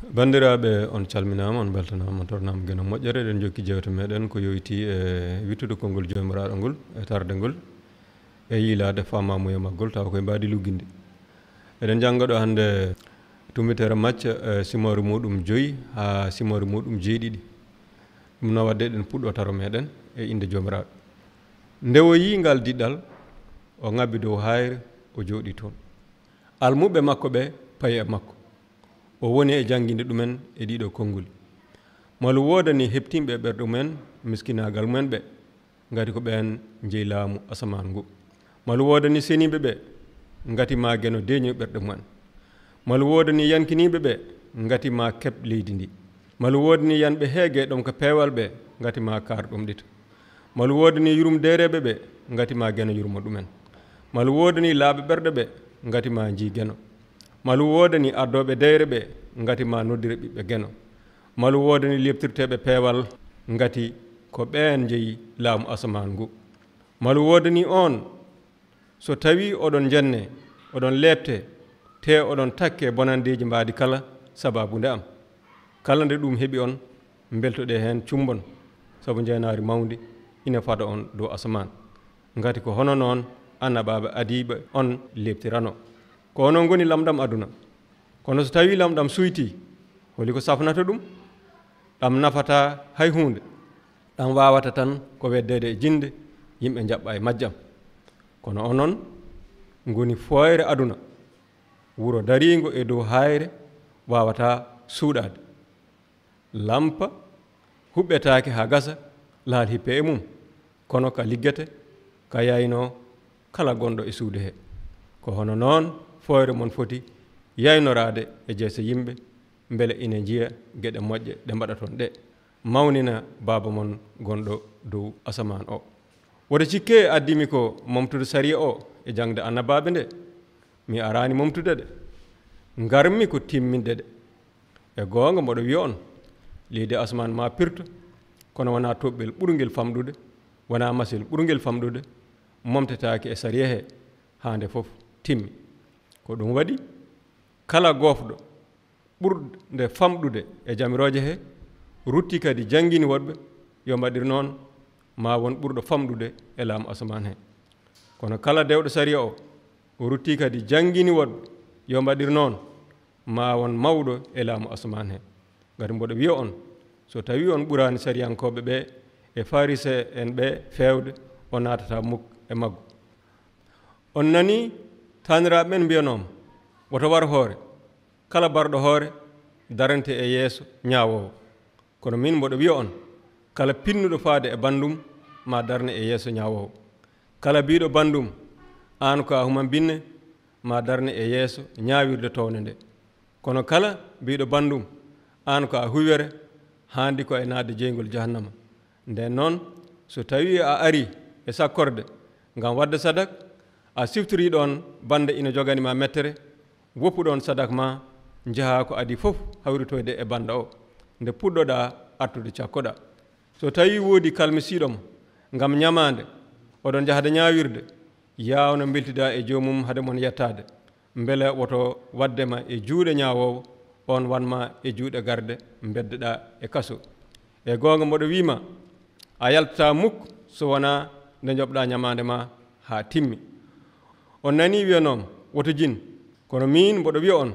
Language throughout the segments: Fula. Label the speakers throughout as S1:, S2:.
S1: Bandiraɓe on calminama on beltanama tornama geno moƴƴere eɗen jokki jewte meɗen ko yoyti e wittude konngol jomiraɗo ngol e tarde ngol e yiilade famamuye maggol taw koye mbadi lugginde eɗen janggaɗo hande tummitere macca simore muɗum 5 ha simore muɗum 7 ɗum no wadde eɗen puɗɗo taro meɗen e inde jomiraɗo nde o yi ngal diɗɗal o ngabbi dow hayre o jooɗi toon almuɓe makko ɓe payi e makko o woni e jangguinde ɗumen e ɗiɗo konnguli malu wodani heptimɓe ɓerɗe mumen miskinagal mumen ɓe ngati ko ɓen jeeyi laamu asaman ngu malu wodani seniɓe ɓe ngati ma geno deeño ɓerɗe mumen malu wodani yankiniɓe ɓe ngati ma keɓ leydi ndi malu wodani yanɓe heege ɗom ko peewal ɓe ngati ma kaar ɗum ɗita malu wodani yurum dereɓe ɓe ngati ma geno yurmo ɗumen malu wodani laaɓe ɓerɗe ɓe ngati ma jii geno malu wodani ardoɓe deyre ɓe ngati ma noddire ɓiɓɓe geno malu wodani leptirteɓe peewal ngati ko ɓen jeeyi laamu asaman ngu malu wodani on so tawi oɗon jenne oɗon lebte te oɗon takke bonandeji mbadi kala sababude am kala nde ɗum heeɓi on beltoɗe hen cumbon saabu jeenari mawdi ina fada on dow asaman ngati ko hono noon annabaɓe adiɓe on lebtirano ko onon goni lamɗam aduna kono so tawi lamɗam suyti holi ko safnata ɗum ɗam nafata hay hunde ɗam wawata tan ko weddede e jinde yimɓe jaɓɓa e majjam kono onon goni foyre aduna wuro darigo e dow hayre wawata suuɗade lampa huɓɓetake ha gasa laal hippe e mum kono ka liggete ka yayno kala gonɗo e suude he ko hono noon foyre mon foti yaynorade e jeese yimɓe beele ina jiiya gueɗe moƴƴe ɗe mbaɗaton ɗe mawnina baaba mon gonɗo dow asaman o woto cikke addimi ko momtude sariya o e jangde annabaɓe nde mi arani momtude ɗe garmi ko timminde ɗe e goonga mboɗo wiya on leydi asaman ma pirto kono wona toɓɓel ɓurguel famɗude wona masil ɓurguel famɗude momtetake e sariya he hande foof timmi ko ɗum waɗi kala gofɗo ɓurde famɗude e jamiroje he rutti kadi jangguini woɗɓe yo mbaɗir noon ma won ɓurɗo famɗude e laamu asaman he kono kala dewɗo sariya o rutti kadi jangguini woɗɓe yo mbaɗir noon ma won mawɗo e laamu asaman he ngati mboɗo wiya on so tawi on ɓurani sariyankoɓe ɓe e farise en ɓe fewde o natata mukk e maggo on nani taniraɓe men mbiyanoma woto war hoore kala barɗo hoore darante e yeeso ñawowo kono min mboɗo wiya on kala pinnuɗo faade e bandum ma darne e yeeso ñawowo kala biɗo bandum an ko a human binne ma darne e yeeso ñawirde towne nde kono kala biɗo bandum an ko a huwere handi ko e nadde jeygol jahannama nden noon so tawi a ari e sakkorde ngam wadde sadak a siftori ɗon bande ina joganima mettere woppuɗon sadak ma jaaha ko adi fof hawritoyde e banda o nde puɗɗoɗa artude cakkoɗa so tawi woodi kalmisiɗoma ngam ñamande oɗon jahade ñawirde yawno beltida e jomum hade mon yettade beele woto waddema e juuɗe ñawowo on wanma e juuɗe garde beddeɗa e kaso e gonga mboɗo wima a yaltata mukk so wona nde jobɗa ñamande ma ha timmi on nani wiyanoma woto jin kono min mboɗo wiya on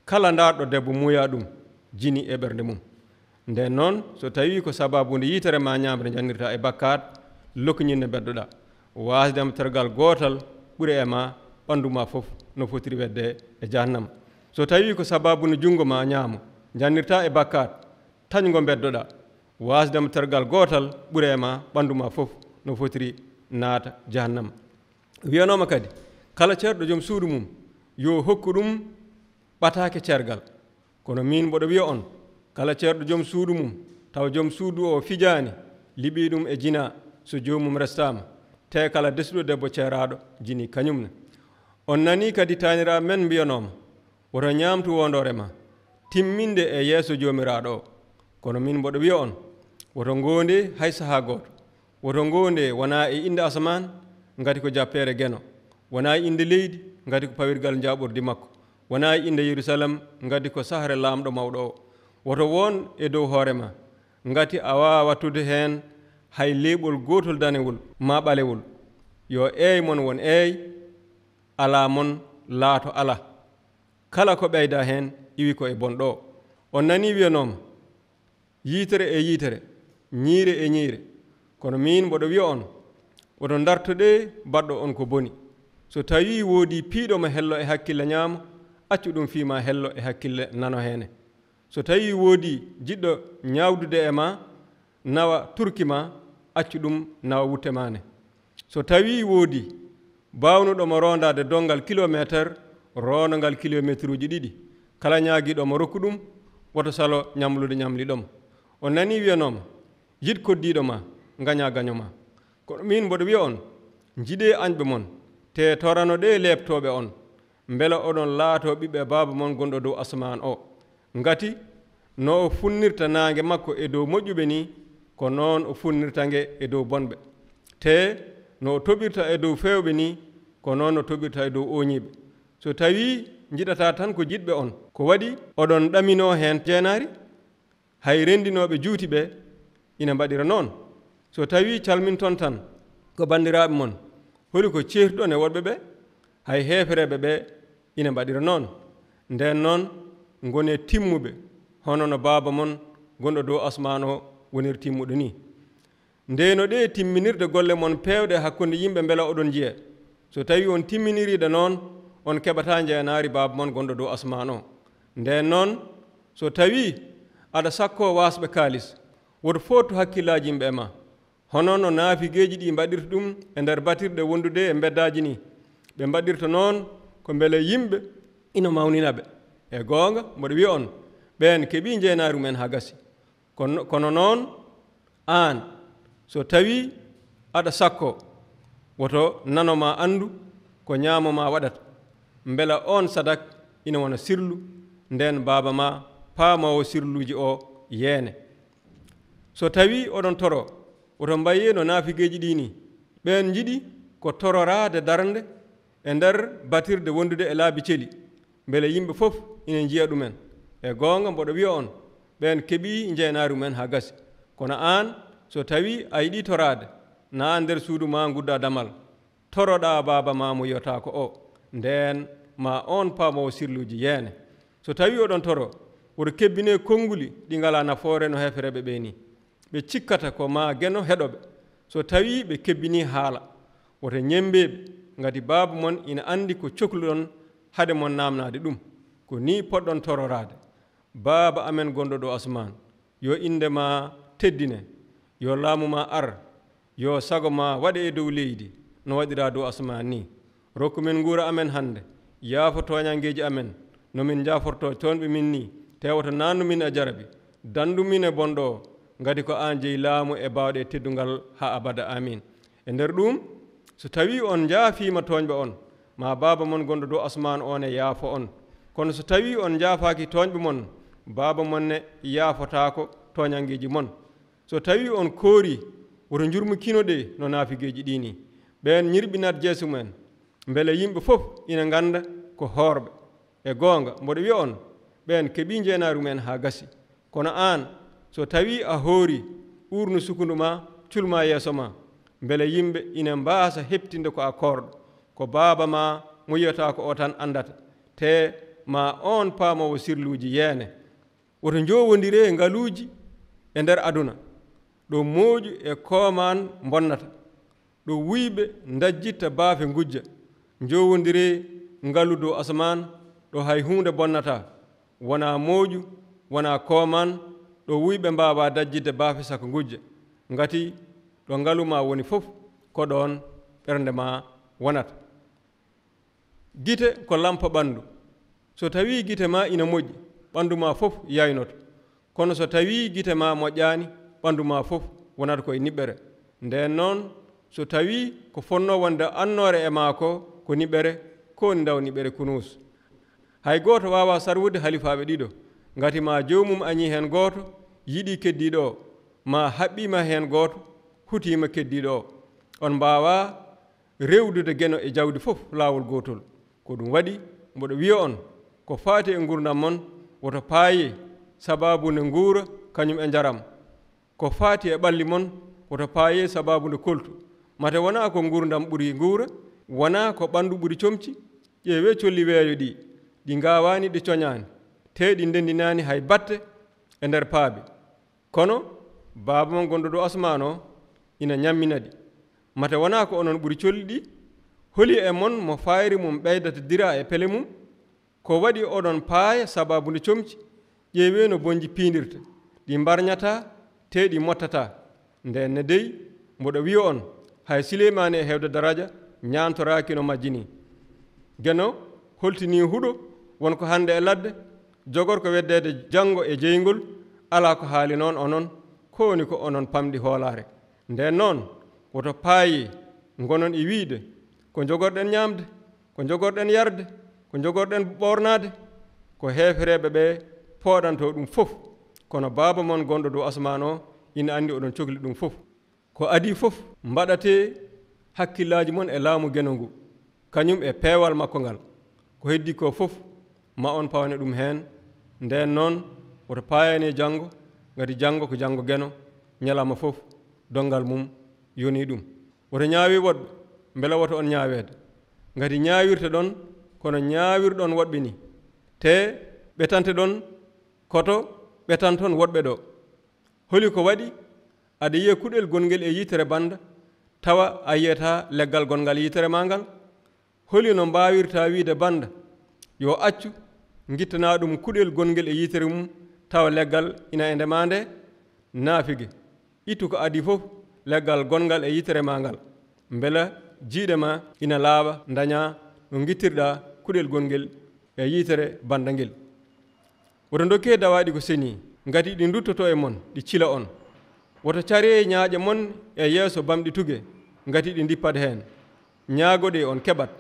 S1: kala darɗo debbo muuya ɗum jini e ɓernde mum nden noon so tawi ko sababude yitere ma ñamre jannirta e bakkat lokkoñinne beddoɗa wasdema tergal gotal ɓuuri e ma ɓanduma fof no fotiri wedde e jahannama so tawi ko sababude jungo ma ñaamo jannirta e bakkat tañgo beddoɗa wasdema tergal gotal ɓuuri e ma ɓanduma fof no fotiri naata jahannama wiyanoma kadi kala ceerɗo joom suudu mum yo hokku ɗum ɓatake cergal kono min mboɗo wiya on kala ceerɗo joom suudu mum taw joom suudu o fijani liɓi ɗum e jina so jomum restama te kala desuɗo debbo ceeraɗo jini kañumne on nani kadi taniraɓe men mbiyanoma woto ñamtu wondore ma timminde e yeeso jomiraɗo o kono min mboɗo wiya on woto gonde hay saaha goto woto gonde wona e inde asaman ngati ko jappere geno wona e inde leydi ngati ko pawirgal jaɓordi makko wona inde Yerusalem ngati ko sahre lamɗo mawɗo o woto won e dow hoore ma ngati a wawa wattude heen hay leeɓol gotol danewol ma ɓalewol yo mon won ala mon laato ala kala ko ɓeyda heen iwi ko e bonɗo on nani wiyanoma yiitere e yiitere ñiire e ñiire kono min mboɗo wiya on oɗon dartoɗe baɗɗo on ko boni so tawi woodi piiɗoma hello e hakkille ñaamo accu ɗum fiima hello e hakkille nano heene so tawi woodi jiɗɗo ñawdude e ma nawa turki ma accu ɗum nawa wutte mane so tawi woodi bawnuɗomo rondade dongal kilométre rondogal kilométre uji ɗiɗi kala ñaaguiɗomo rokku ɗum woto salo ñamlude ñamli ɗom on nani wiyanoma yid koddiɗo ma gaña gaño ma kono min mboɗo wiya on jiiɗe añɓe mon te torano ɗe leɓtoɓe on beela oɗon laato ɓiɓɓe baaba mon gonɗo dow asman o ngati no o funnirta naange makko e dow moƴƴuɓe ni ko noon o funnirta nge e dow bonɓe te no o toɓirta e dow fewɓe ni ko noon o toɓirta e dow oñiɓe so tawi jiɗata tan ko jiɗɓe on ko waɗi oɗon ɗamino heen jeenaari hay rendinoɓe juuti ɓe ina mbaɗira noon so tawi calminton tan ko bandiraɓe mon holi ko ceertuɗon e woɗɓe ɓe hay heefereɓe ɓe ina mbaɗira noon nden noon gone timmuɓe hono no baaba mon gonɗo dow asman o wonir timmuɗo ni ndeno ɗe timminirde golle mon pewɗe hakkunde yimɓe beela oɗon jiya so tawi on timminiriɗe noon on keɓata jeenaari baaba mon gonɗo dow asman o nden noon so tawi aɗa sakko wasɓe kaalis woto fottu hakkillaji yimɓe ma hono no naafigueji ɗi mbaɗirta ɗum e nder batirɗe wondude e beddaji ni ɓe mbaɗirta noon ko beele yimɓe ina mawninaɓe e goonga mboɗo wiya on ɓen keeɓi jeenaari mumen ha gasi kono noon an so tawi aɗa sakko woto nanoma andu ko ñaamoma waɗata beela on sadak ina wona sirlu nden baaba ma paamawo sirluji o yeene so tawi oɗon toro woto mbaye no naafigueji ɗi ni ɓen jiɗi ko tororade darde e nder batirde wondude e laabi celi beele yimɓe fof ina jiya ɗumen e goonga mboɗo wiya on ɓen keeɓi jeenaari mumen ha gasi kono an so tawi a yiɗi torade na nder suudu ma gudda damal toroɗa baaba ma mo yiyata ko o nden ma on paamowo sirluji yeene so tawi oɗon toro woto kebbine konnguli ɗi ngala nafoore no hefereɓe ɓe ni ɓe cikkata ko ma geno heɗoɓe so tawi ɓe kebbini haala woto ñembeɓe ngati baaba mon ina andi ko cohluɗon hade mon namnade ɗum ko ni poɗɗon tororade baaba amen gonɗo ɗo asman yo inde ma teddine yo laamu ma ar yo sago ma waɗe e dow leydi no waɗira dow asman ni rokku men guura amen hande yaafo toñangeji amen nomin jaforto toonɓe min ni tewoto nannu min e jarabi dandu min e bonɗo o ngati ko an jeeyi laamu e bawɗe e teddungal ha abada amin e nder ɗum so tawi on jaafima toñɓe on ma baaba mon gonɗo dow asman on e yaafo on kono so tawi on jaafaki toñɓe mon baaba mon ne yaafotako toñangeji mon so tawi on koori woto jurmukino ɗe no naafigueji ɗini ɓen ñirɓinat jeeso mumen beele yimɓe fof ina ganda ko hoorɓe e goonga mboɗo wiya on ɓen keeɓi jeenaari mumen ha gasi kono an so tawi a hoori ɓurno sukundu ma culma yeeso ma beele yimɓe ina mbasa heɓtinde ko a korɗo ko baaba ma mo yiyata ko o tan andata te ma on paamowo sirluji yeene woto jowodire ngaluuji e nder aduna ɗo mooƴu e kooman bonnata ɗo wuyɓe dajjitta baafe gujja jowodire ngalu dow asman ɗo hay hunde bonnata wona mooƴu wona kooman ɗo wuyɓe mbawa dajjidde baafe saka gujja ngati ɗo ngaluma woni fof ko ɗon ɓernde ma wonata gite ko lampa ɓandu so tawi gite ma ina moƴƴi ɓandu ma fof yaynoto kono so tawi gite ma moƴƴani ɓandu ma fof wonata koye niɓɓere nden noon so tawi ko fonno wonde annore e ma ko niɓɓere ko ni daw niɓɓere kunus hay goto wawa sarwude halifaɓe ɗiɗo ngati ma jomum añi hen goto yiɗi keddiɗo o ma haɓɓima hen goto hutima keddiɗo o on mbawa rewdude geno e jawdi fof lawol gotol ko ɗum waɗi mboɗo wiya on ko faati e gurdam mon woto paayi sababunde nguura kañum e njaram ko faati e ɓalli mon woto paaye sababunde koltu mate wona ko gurdam ɓuri nguura wona ko ɓandu ɓuri comci ƴeewe colli weeyo ɗi ngawani ɗi coñani te ɗi ndendinani hay batte e nder paabi kono baaba mon gonɗo dow asman o ina ñammina ɗi mate wona ko onon ɓuri colli ɗi holi e mon mo fayri mum ɓeydata dira e pele mum ko waɗi oɗon paaya sababunde comci ƴeewe no bonji piindirta ɗi mbarñata te ɗi mottata nden ne dey mboɗo wiya on hay Sileymani e hewde daraja ñantoraki no majjini geno holtini huɗo wonko hande e ladde jogor ko weddede janngo e jeygol ala ko haali noon onon ko woni ko onon pamɗi hoolare nden noon woto paayi gonon e wiide ko jogorɗen ñamde ko jogorɗen yarde ko jogorɗen ɓornade ko hefereɓe ɓe pooɗanto ɗum fof kono baaba mon gonɗo dow asman o ina andi oɗon cohli ɗum fof ko adi fof mbaɗate hakkillaji mon e laamu geno ngu kañum e peewal makko ngal ko heddi ko fof ma on pawne ɗum heen nden noon woto paayani janngo ngati janngo ko janngo geno ñalama fof dongal mum yoni ɗum woto ñaawi woɗɓe mbela woto on ñaaweede ngati ñaawirte ɗon kono ñaawirɗon woɗɓe ni te ɓetante ɗon koto ɓetanton woɗɓe ɗo holi ko waɗi aɗa yiya kuɗel gongel e yitere banda tawa a yiyata leggal gongal yitere ma ngal holi no mbawirta wiide banda yo accu gittana ɗum kuɗel gongel e yitere mum tawa leggal ina e ndema nde naafige ittu ko adi fof leggal gongal e yitere ma ngal mbela jiiɗe ma ina laaɓa daña no gittirɗa kuɗel gongel e yitere banda ngel woto dokke dawaɗi ko seni ngati ɗi duttoto e mon ɗi cila on woto care ñaaƴe mon e yeeso bamɗi tuge ngati ɗi dippat heen ñaagoɗe on keɓat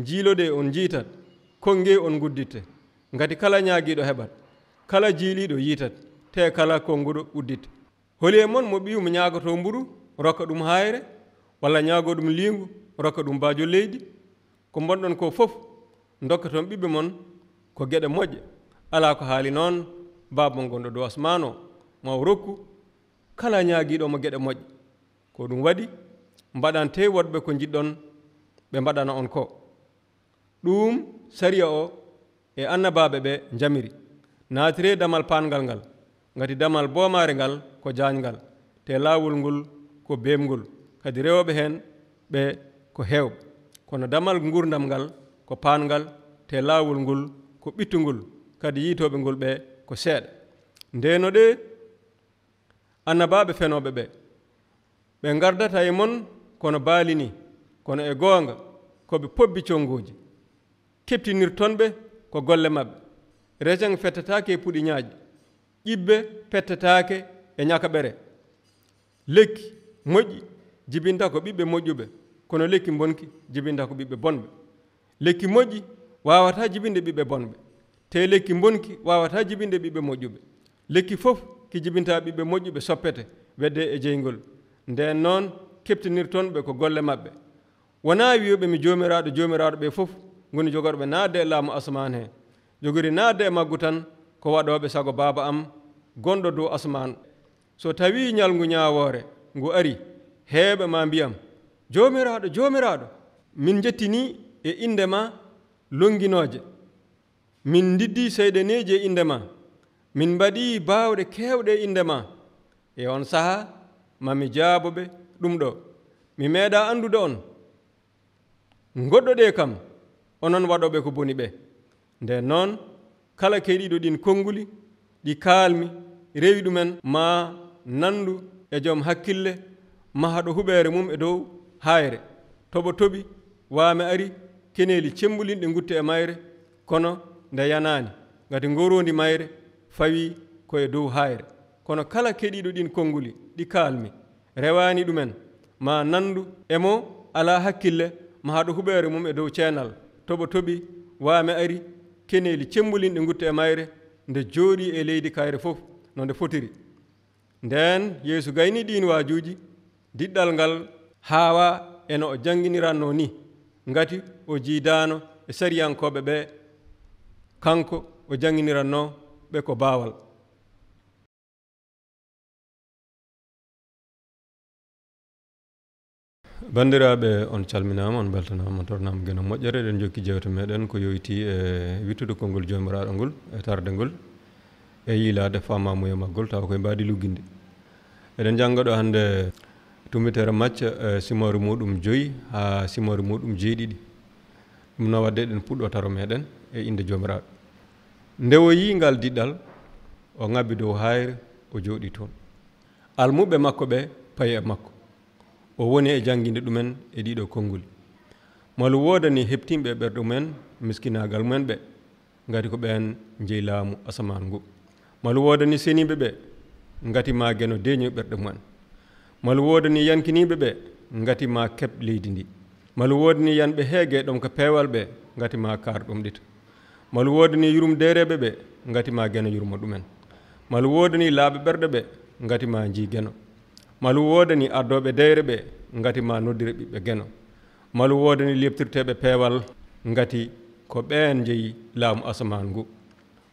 S1: jiiloɗe on jiitat konge on gudditte ngati kala ñaagiɗo heɓat kala jiiliɗo yiitat te kala konguɗo udditte holi e mon mo ɓiwmo ñaagoto mburu rokka ɗum hayre walla ñaago ɗum liingu rokka ɗum baajo leydi ko bonɗon ko fof dokka toon ɓiɓɓe mon ko geɗe moƴƴe ala ko haali noon baaba mon gonɗo dow asman o ma o rokku kala ñaagiiɗo mo geɗe moƴƴe ko ɗum waɗi mbaɗante woɗɓe ko jiɗɗon ɓe mbaɗana on ko ɗum sariya o e annabaɓe ɓe jamiri naatire damal pangal ngal ngati damal boomare ngal ko jaangal te laawol ngol ko beemgol kadi rewɓe heen ɓe ko heewɓe kono damal gurdam ngal ko paangal te laawol ngol ko ɓittugol kadi yiitoɓe ngol ɓe ko seeɗa ndeno ɗe annabaɓe fenoɓe ɓe gardata e mon kono baali ni kono e goonga koɓe pobbi conngoji keptinirtonɓe ko golle maɓɓe rejang fettatake e puɗi ñaaƴi ƴibbe pettatake e ñakaɓere lekki moƴƴi jibinta ko ɓiɓɓe moƴƴuɓe kono lekki bonki jibinta ko ɓiɓɓe bonɓe lekki moƴƴi wawata jibinde ɓiɓɓe bonɓe te lekki bonki wawata jibinde ɓiɓɓe moƴƴuɓe lekki fof ki jibinta ɓiɓɓe moƴƴuɓe soppete wedde e jeygol nden noon keptinirtonɓe ko golle maɓɓe wona wiyoɓe mi jomiraɗo ɓe fof goni jogorɓe naatde e laamu asman he jogori naatde e maggu tan ko waɗoɓe sago baaba am gonɗo dow asman so tawi ñalngu ñawoore ngu ari heeɓe ma mbiyam jomiraɗo min jettini e inde ma longinoje min diddi seyɗeneji e inde ma min mbaɗi baawɗe kewɗe e inde ma e on saha mami jaaboɓe ɗum ɗo mi meeɗa andude on goɗɗo ɗe kam onon waɗoɓe ko boni ɓe nden noon kala keɗiɗo ɗin konnguli ɗi kaalmi rewi ɗumen ma nandu e joom hakkille mahaɗo huɓere mum e dow hayre toɓo toɓi waame ari keneeli cembulinɗe gutte e mayre kono nde yanani ngati ngorondi mayre fawi koye dow hayre kono kala keɗiɗo ɗin konnguli ɗi kaalmi rewani ɗumen ma nandu emo ala hakkille mahaɗo huɓere mum e dow ceenal toɓo toɓi waame ari keneeli cembulinɗe gutte e mayre nde jooɗi e leydi kayre fof no nde fotiri nden Yeesu gayni ɗin waajuji diɗɗal ngal haawa eno o jannginiranno ni ngati o jiidano e sariyankoɓe ɓe kanko o jannginiranno ɓe ko baawal. Banndiraaɓe, on calminaama, on beltanaama, on tornaama geno moƴƴere. Eɗen jokki jewte meeɗen ko yoyti e wittude konngol joomiraaɗo ngol e tarde ngol e yiilaade faamaamuya maggol tawa koye mbaadi lugginde. Eɗen jannga ɗo hannde tumbitere macca simore muɗum 5 haa simore muɗum 7. ɗum no wadde eɗen puɗɗo taro meɗen e inde joomiraaɗo. Nde o yii ngal diɗɗal o ŋabbi dow hayre o jooɗi toon. Almuɓe makko ɓe payi e makko. O woni e jannginde ɗumen e ɗiɗo konnguli. Malu woodani heɓtimɓe e ɓerɗe mumen miskinaagal mumen ɓe ngati ko ɓen jeyi laamu asaman ngu. Malu woodani seniiɓe ɓe ngati ma geno deeñoy ɓerɗe mumen. Malu woodani yankiniiɓe ɓe ngati ma keɓ leydi ndi. Malu woodani yanɓe heege ɗom ko peewal ɓe ngati ma kaar ɗum ɗita. Malu woodani yurumdereɓe ɓe ngati ma geno yurmo ɗumen. Malu woodani laaɓe ɓerɗe ɓe ngati ma jii geno. Malu woodani ardoɓe deyre ɓe ngati ma noddire ɓiɓɓe geno. Malu woodani leptirteɓe peewal ngati ko ɓeen jeyi laamu asaman ngu.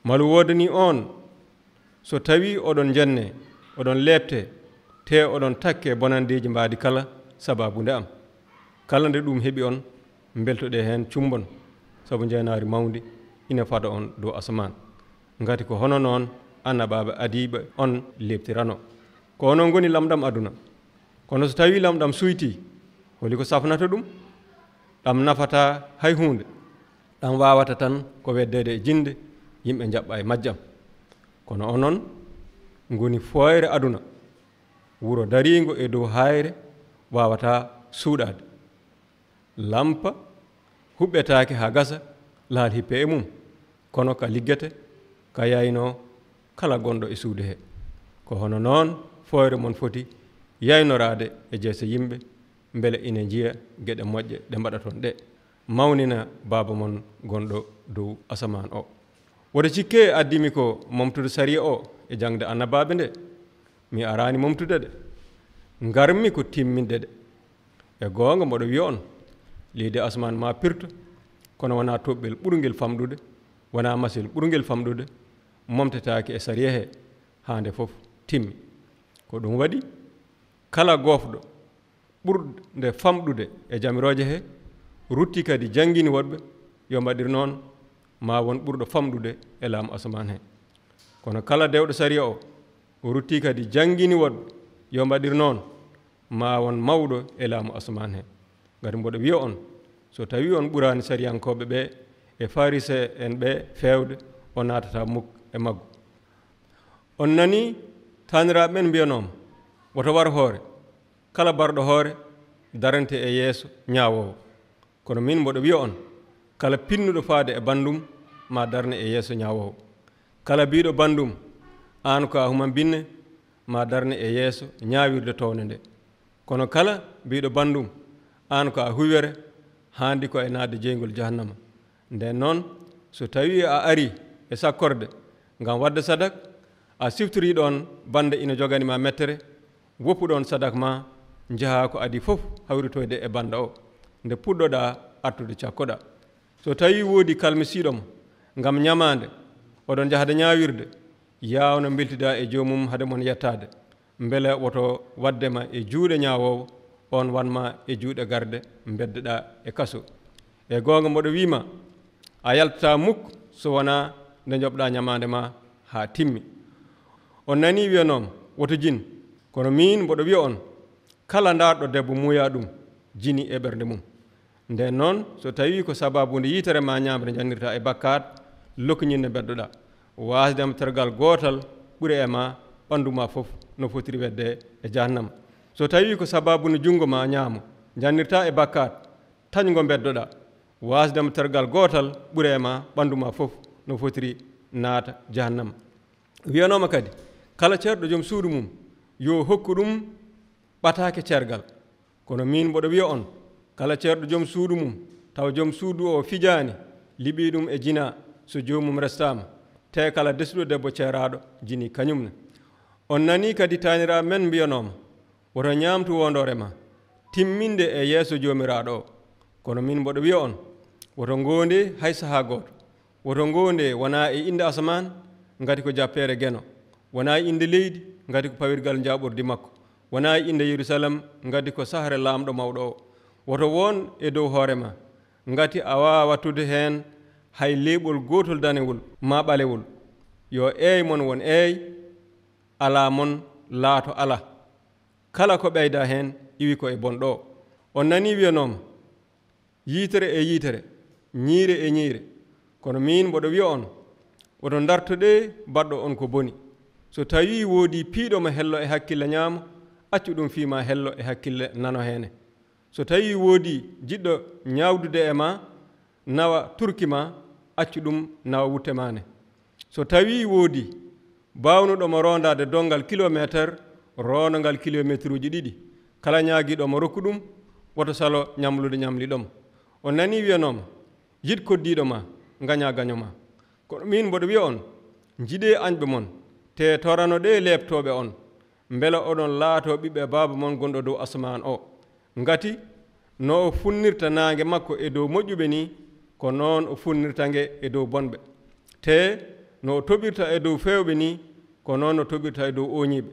S1: Malu woodani on so tawi oɗon jenne oɗon leepte te oɗon takke bonandeji mbaadi kala sababude am. Kala nde ɗum heɓi on beltoɗe heen cumbon sabu jeenaari mawndi ina fada on dow asaman ngati ko hono noon annabaɓe adiɓe on leptirano. Ko onon goni lamɗam aduna. Kono so tawi lamɗam suyti holi ko safnata ɗum. ɗam nafata hay hunde. ɗam wawata tan ko weddede e jinde yimɓe jaɓɓa e majjam. Kono onon ngoni foyre aduna. Wuro darigo e dow hayre wawata suuɗade. Lampa huɓɓetaake ha gasa laal hippe e mum. Kono ka liggete ka yayno kala gonɗo e suude he. Ko hono noon foyre mon foti yaynorade e jeese yimɓe mbele ina jiya geɗe moƴƴe ɗe mbaɗa toon ɗe. Mawnina baaba mon gonɗo dow asaman o. Woto cikke addimi ko momtude sariya o e jangde annabaɓe nde. Mi arani momtude de. Ngarmi ko timminde de. E goonga mboɗo wiya on leydi asaman ma pirto kono wona toɓɓel ɓurgel famɗude wona masil ɓurgel famɗude momtetake e sariya he hande fof timmi. Ko ɗum waɗi kala gofɗo ɓurde famɗude e jamiroje he rutti kadi jangini woɗɓe yo mbaɗir noon ma won ɓurɗo famɗude e laamu asaman he. Kono kala dewɗo sariya o rutti kadi jangini woɗɓe yo mbaɗir noon ma won mawɗo e laamu asaman he. Ngati mboɗo wiya on so tawi on ɓurani sariyankoɓe ɓe e farise en ɓe fewde o natata mukk e maggo. On nani taniraɓe men mbiyanoma woto war hoore kala barɗo hoore darante e yeeso ñaawowo. Kono min mboɗo wiya on kala pinnuɗo faade e bandum ma darne e yeeso ñaawowo. Kala biiɗo bandum an ko a human binne ma darne e yeeso ñaawirde towne nde. Kono kala biiɗo bandum an ko a huwere handi ko e naade jeygol jahannama. Nden noon so tawi a ari e sakkorde ngam wadde sadak a siftori ɗon bande ina joganima mettere woppuɗon sadak ma jaha ko adi fof hawritoyde e banda o nde puɗɗoɗa artude cakkoɗa. So tawi woodi kalmisiɗomo ngam ñamande oɗon jahade ñawirde yawno beltida e jomum hade mon yettade beele woto waddema e juuɗe ñawowo on wanma e juuɗe garde beddeɗa e kaso. E gonga mboɗo wima a yaltata mukk so wona nde jobɗa ñamande ma ha timmi. On nani wiyanoma woto jin. Kono min mboɗo wiya on kala darɗo debbo muuya ɗum jini e ɓernde mum. Nden noon so tawi ko sababude yitere ma ñamre jannirta e bakkat lokkoñinne beddoɗa wasdema tergal gotal ɓuuri e ma ɓanduma fof no fotiri wedde e jahannama. So tawi ko sababude jungo ma ñaamo jannirta e bakkat tañgo beddoɗa wasdema tergal gotal ɓuuri e ma ɓanduma fof no fotiri naata jahannama. Wiyanoma kadi kala ceerɗo joom suudu mum yo hokku ɗum ɓatake cergal. Kono min mboɗo wiya on kala ceerɗo joom suudu mum taw joom suudu o fijani liɓi ɗum e jina so jomum restama te kala desuɗo debbo ceeraɗo jini kañumne. On nani kadi taniraɓe men mbiyanoma woto ñamtu wondore ma timminde e yeeso jomiraɗo o. Kono min mboɗo wiya on woto gonde hay saha goto woto ngonde wona e inde asaman ngati ko jappere geno, wona e inde leydi ngati ko pawirgal jaɓordi makko, wona e inde Yerusalem ngati ko sahre lamɗo mawɗo o. Woto won e dow hoorema ngati a wawa wattude hen hay leɓol gotol danewol ma ɓalewol, yo eey mon won eey, ala mon laato ala. Kala ko ɓeyda hen iwi ko e bonɗo. On nani wiyanoma yitere e yitere, ñiire e ñiire, kono min mboɗo wiya on woto dartoɗe baɗɗo on ko boni. So tawi woodi piiɗo mo hello e hakkille ñaamo, accu ɗum fiima hello e hakkille nano hene. So tawi woodi jiɗɗo ñawdude e ma nawa turki ma, accu ɗum nawa wutte mane. So tawi woodi bawnuɗomo rondade dongal kilométre, rondogal kilométre uji ɗiɗi. Kala ñaagiɗomo rokku ɗum, woto salo ñamlude ñamliɗomo. On nani wiyanoma yid koddiɗo ma gaña gañoma. Kono min mboɗo wiya on jiɗe añɓe mon te torano ɗe lebtoɓe on, beela oɗon laato ɓiɓɓe baaba mon gonɗo dow asman o. Ngati no o funnirta naange makko e dow moƴƴuɓe ni, ko noon o funnirta nge e dow bonɓe. Te no o toɓirta e dow fewɓe ni, ko noon o toɓirta e dow oñiɓe.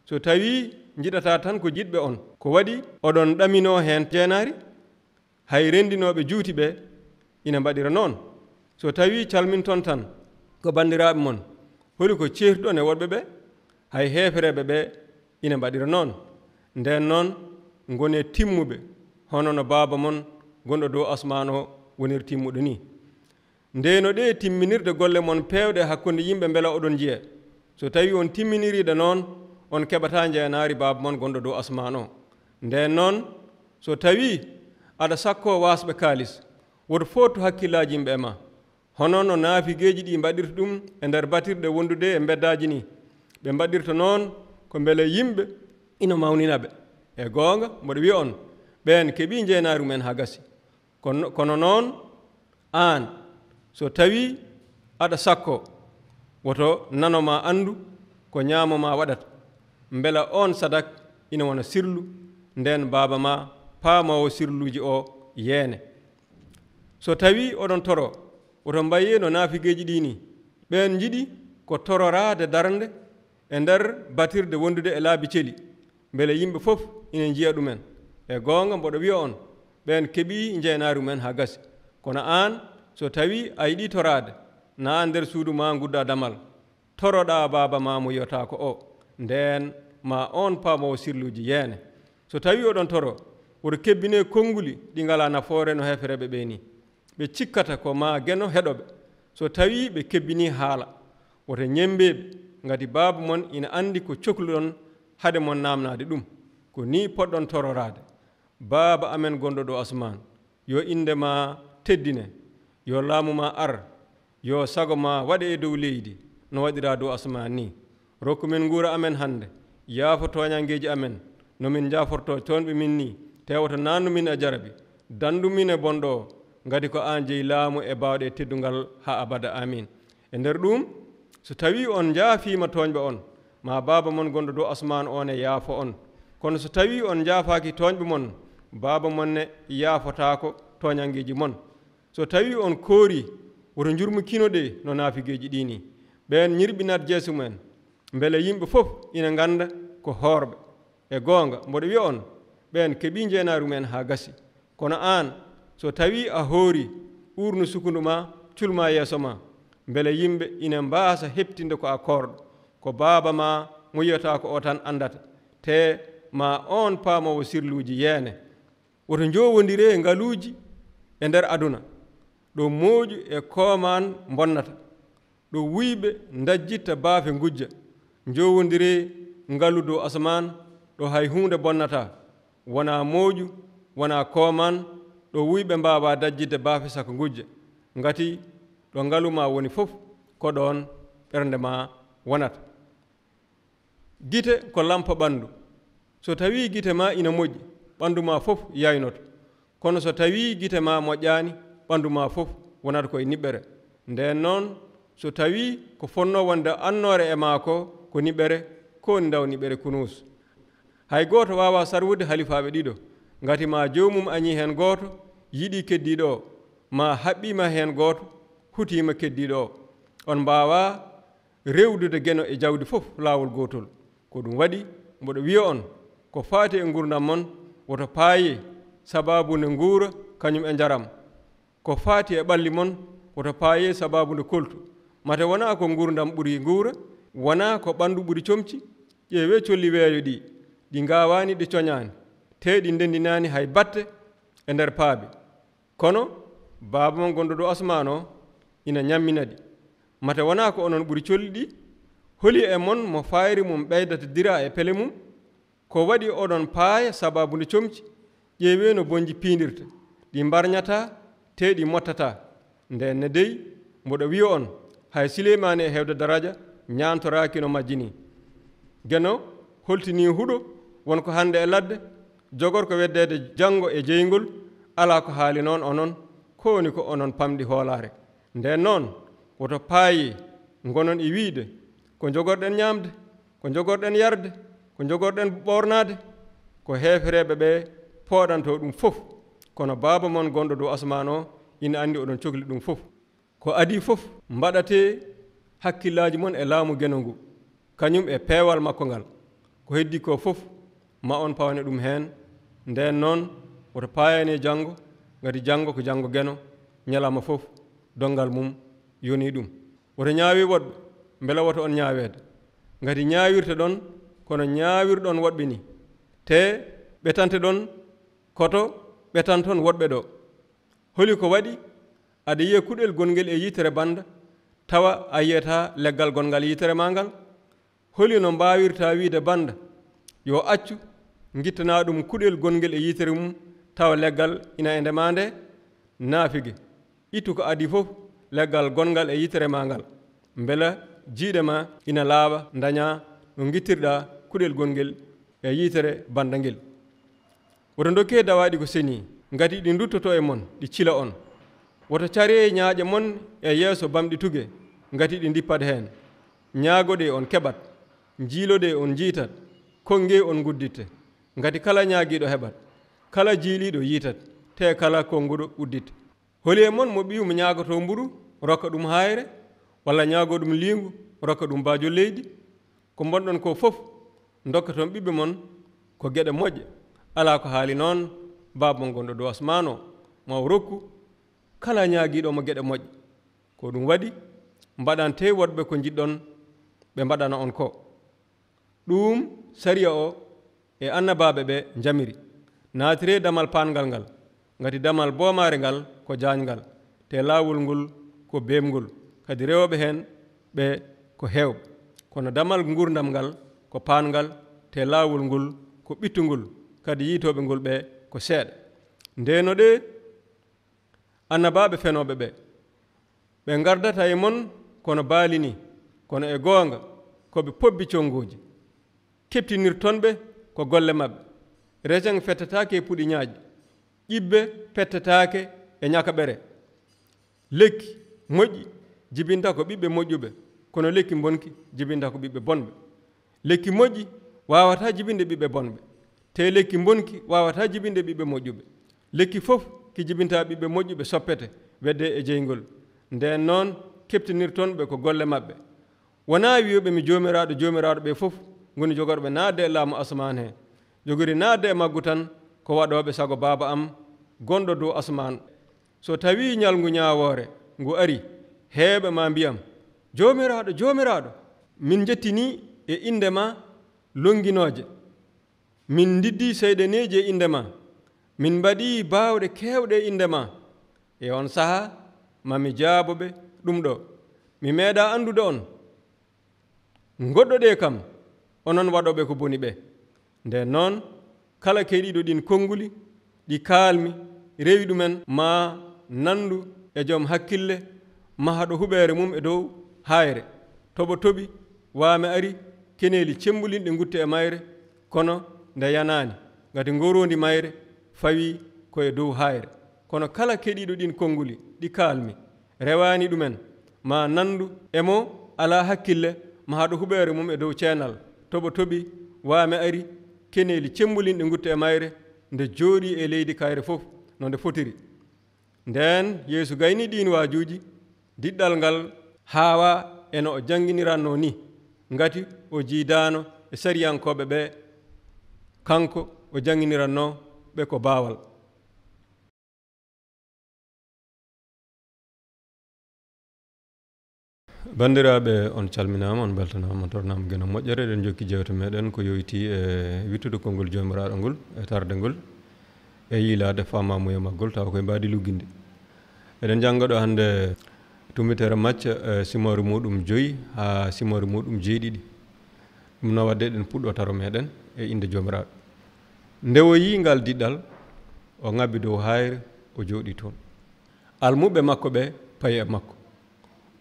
S1: So tawi jiɗata tan ko jiɗɓe on, ko waɗi oɗon ɗamino hen jeenari, hay rendinoɓe juuti ɓe ina mbaɗira noon. So tawi calminton tan ko bandiraɓe mon, holi ko ceertuɗon e woɗɓe ɓe, hay heefereɓe ɓe ina mbaɗira noon. Nden noon gone timmuɓe hono no baaba mon gonɗo dow asman o wonir timmuɗo ni. Ndeno ɗe timminirde golle mon pewɗe hakkunde yimɓe beela oɗon jiya. So tawi on timminiriɗe noon, on keɓata jeenaari baaba mon gonɗo dow asman o. Nden noon so tawi aɗa sakko wasɓe kaalis, woto fottu hakkillaji yimɓe e ma, hono no naafigueji ɗi mbaɗirta ɗum e nder batirɗe wondude e beddaji ni. ɓe mbaɗirta noon ko beele yimɓe ina mawninaɓe. E goonga mboɗo wiya on ɓen keeɓi jeenaari mumen ha gasi. Kono noon an so tawi aɗa sakko, woto nanoma andu ko ñaamoma waɗata, beela on sadak ina wona sirlu, nden baaba ma paamawo sirluji o yeene. So tawi oɗon toro, woto mbaye no naafigueji ɗi ni, ɓen jiɗi ko tororade darde e nder batirde wondude e laabi celi, beele yimɓe fof ina jiya ɗumen. E goonga mboɗo wiya on ɓen keeɓi jeenaari mumen ha gasi. Kono an so tawi a yiɗi torade, na nder suudu ma gudda damal, toroɗa baaba ma mo yiyata ko o, nden ma on paamowo sirluji yeene. So tawi oɗon toro, woto kebbine konnguli ɗi ngala nafoore no hefereɓe ɓe ni. ɓe cikkata ko ma geno heɗoɓe. So tawi ɓe kebbini haala, woto ñembeɓe ngati baaba mon ina andi ko cohluɗon hade mon namnade ɗum. Ko ni poɗɗon tororade. Baaba amen gonɗo ɗo asman, yo inde ma teddine, yo laamu ma ar, yo sago ma waɗe e dow leydi no waɗira dow asman ni. Rokku men nguura amen hande, yaafo toñangeji amen no min jaforto toonɓe min ni, tewoto nannu min e jarabi, dandu min e bonɗo o, ngati ko an jeeyi laamu e bawɗe teddungal ha abada amin. E nder ɗum so tawi on jaafima toñɓe on, ma baaba mon gonɗo dow asman on e yaafo on. Kono so tawi on jaafaki toñɓe mon, baaba mon ne yaafotako toñangeji mon. So tawi on koori, woto jurmukino ɗe no naafigueji ɗini, ɓen ñirɓinat jeeso mumen, beele yimɓe fof ina ganda ko hoorɓe. E goonga mboɗo wiya on ɓen keeɓi jeenaari mumen ha gasi. Kono an so tawi a hoori urnu sukundu ma, culma yeeso ma, beele yimɓe ina mbasa heptinde ko a korɗo, ko baaba ma mo yiyata ko o tan andata, te ma on paamowo sirluji yeene. Woto jowodire ngaluuji e nder aduna, ɗo mooƴu e kooman bonnata, ɗo wuyɓe dajjitta baafe ngujja. Jowodire ngalu dow asman, ɗo hay hunde bonnata, wona mooƴu wona kooman, ɗo wuyɓe mbawa dajjidde baafe saka ngujja. Ngati ɗo ngalu ma woni fof, ko ɗon ɓernde ma wonata. Gite ko lampa ɓandu. So tawi gite ma ina moƴƴi, ɓandu ma fof yaynoto. Kono so tawi gite ma moƴƴani, ɓandu ma fof wonata koye niɓɓere. Nden noon so tawi ko fonno wonde annore e ma ko niɓɓere, ko ni daw niɓɓere kunus. Hay goto wawa sarwude halifaɓe ɗiɗo, ngati ma jomum añi hen goto, yiɗi keddiɗo o, ma haɓɓima hen goto, hutima keddiɗo o on mbawa rewdude geno e jawdi fof laawol gotol ko ɗum waɗi mboɗo wiya on ko faati e gurdam mon woto paaye sababu nde nguura kañum e njaram ko faati e ɓalli mon woto paaye sababu nde koltu mate wona ko gurdam ɓuri nguura wona ko ɓandu ɓuri comci ƴeewe colli weeyo ɗi ngawani ɗi coñani te ɗi ndendinani hay batte e nder paabe kono baaba mon gonɗo dow asman o ina ñamminadi mate wona ko onon ɓuri colli ɗi holi e mon mo fayri mum ɓeydata dira e pele mum ko waɗi oɗon paaya sababu nde comci ƴeewe no bonji piindirta ɗi mbarñata te ɗi mottata nden ne dey mboɗo wiya on hay Sileymane e hewde daraja ñantoraki no majjini geno holtini huɗo wonko hande e ladde jogor ko weddede janngo e jeygol ala ko haali noon onon ko woni ko onon pamɗi hoolare nden noon woto paayi gonon e wiide ko jogorɗen ñamde ko jogorɗen yarde ko jogorɗen ɓornade ko hefreɓe ɓe pooɗanto ɗum fof kono baaba mon gonɗo dow asman o ina andi oɗon cohli ɗum fof ko adi fof mbaɗate hakkillaji mon e laamu geno ngu kañum e peewal makko ngal ko heddi ko fof ma on pawne ɗum heen nden noon woto paayani janngo ngati janngo ko janngo geno ñalama fof dongal mum yoni ɗum woto ñaawi woɗɓe mbela woto on ñaaweede ngati ñaawirte ɗon kono ñaawirɗon woɗɓe ni te ɓetante ɗon koto ɓetanton woɗɓe ɗo holi ko waɗi aɗa yiya kuɗel gongel e yitere banda tawa a yiyata leggal gongal yitere ma ngal holi no mbawirta wiide banda yo accu gittana ɗum kuɗel gongel e yitere mum tawa leggal ina e ndema nde naafige ittu ko adi fof leggal gongal e yitere ma ngal mbela jiiɗe ma ina laaɓa daña no gittirɗa kuɗel gongel e yitere banda ngel woto dokke dawaɗi ko seni ngati ɗi duttoto e mon ɗi cila on woto carie ñaaƴe mon e yeeso bamɗi tuge ngati ɗi dippat heen ñaagoɗe on keɓat jiiloɗe on jiitat konge on gudditte ngati kala ñaagiɗo heɓat kala jiiliɗo yiitat te kala konguɗo udditte holi e mon mo ɓiwu mo ñaagoto mburu rokka ɗum hayre walla ñaago ɗum liingu rokka ɗum baajo leydi ko bonɗon ko fof dokkaton ɓiɓɓe mon ko geɗe moƴƴe ala ko haali noon baaba mon gonɗo dow asman o ma o rokku kala ñaagiɗo mo geɗe moƴƴe ko ɗum waɗi mbaɗante woɗɓe ko jiɗɗon ɓe mbaɗana on ko ɗum sariya o e annabaɓe ɓe jamiri naatire damal pangal ngal ngati damal boomare ngal ko jañgal te laawol ngol ko beemgol kadi rewɓe heen ɓe ko heewɓe kono damal gurdam ngal ko pangal te laawol ngol ko ɓittugol kadi yiitoɓe ngol ɓe ko seeɗa ndeno ɗe annabaɓe fenoɓe ɓe gardata e mon kono baali ni kono e goonga koɓe pobbi conngoji keptinirtonɓe ko golle maɓɓe resen fettatake e puɗi ñaaƴi ƴibbe pettatake e ñakaɓere lekki moƴƴi jibinta ko ɓiɓɓe moƴƴuɓe kono lekki bonki jibinta ko ɓiɓɓe bonɓe lekki moƴƴi wawata jibinde ɓiɓɓe bonɓe te lekki bonki wawata jibinde ɓiɓɓe moƴƴuɓe lekki fof ki jibinta ɓiɓɓe moƴƴuɓe soppete wedde e jeygol nden noon keptinirtonɓe ko golle maɓɓe wona wiyoɓe mi jomiraɗo ɓe fof goni jogorɓe naatde e laamu asman he jogori naatde e maggu tan ko waɗoɓe sago baaba am gonɗo dow asman so tawi ñalngu ñawoore ngu ari heeɓe ma mbiyam jomiraɗo min jettini e indema longinoje min diddi seyɗeneji e indema min mbaɗi baawɗe kewɗe e indema e on saha mami jaaboɓe ɗum ɗo mi meeɗa andude on goɗɗo ɗe kam onon waɗoɓe ko boni ɓe nden noon kala keɗiɗo ɗin konnguli ɗi kaalmi rewi ɗumen ma nandu e joom hakkille mahaɗo huɓere mum e dow hayre toɓo toɓi waame ari keneeli cembulinɗe gutte e mayre kono nde yanani ngati ngorondi mayre fawi koye dow hayre kono kala keɗiɗo ɗin konnguli ɗi kaalmi rewani ɗumen ma nandu emo ala hakkille mahaɗo huɓere mum e dow ceenal toɓo toɓi waame ari keneeli cembulinɗe gutte e mayre nde jooɗi e leydi kayre fof no nde fotiri nden yeesu gayni ɗin waajuji diɗɗal ngal haawa eno o jannginiranno ni ngati o jiidano e sariyankoɓe ɓe kanko o jannginiranno ɓe ko baawal. bandiraɓe on calminama, on beltanama, tornama gena moƴƴere. eɗen jokki jewte meɗen ko yoyti e wittude konngol jomiraɗo ngol e tarde ngol e yiilade famamuya maggol taw koye mbadi lugginde. eɗen jangga ɗo hande tumbitere macca simore muɗum 5 ha simore muɗum 7. ɗum no wadde eɗen puɗɗo taro meɗen e inde jomiraɗo. nde o yi ngal diɗɗal o ngabbi dow hayre o jooɗi toon. almuɓe makko ɓe payi e makko.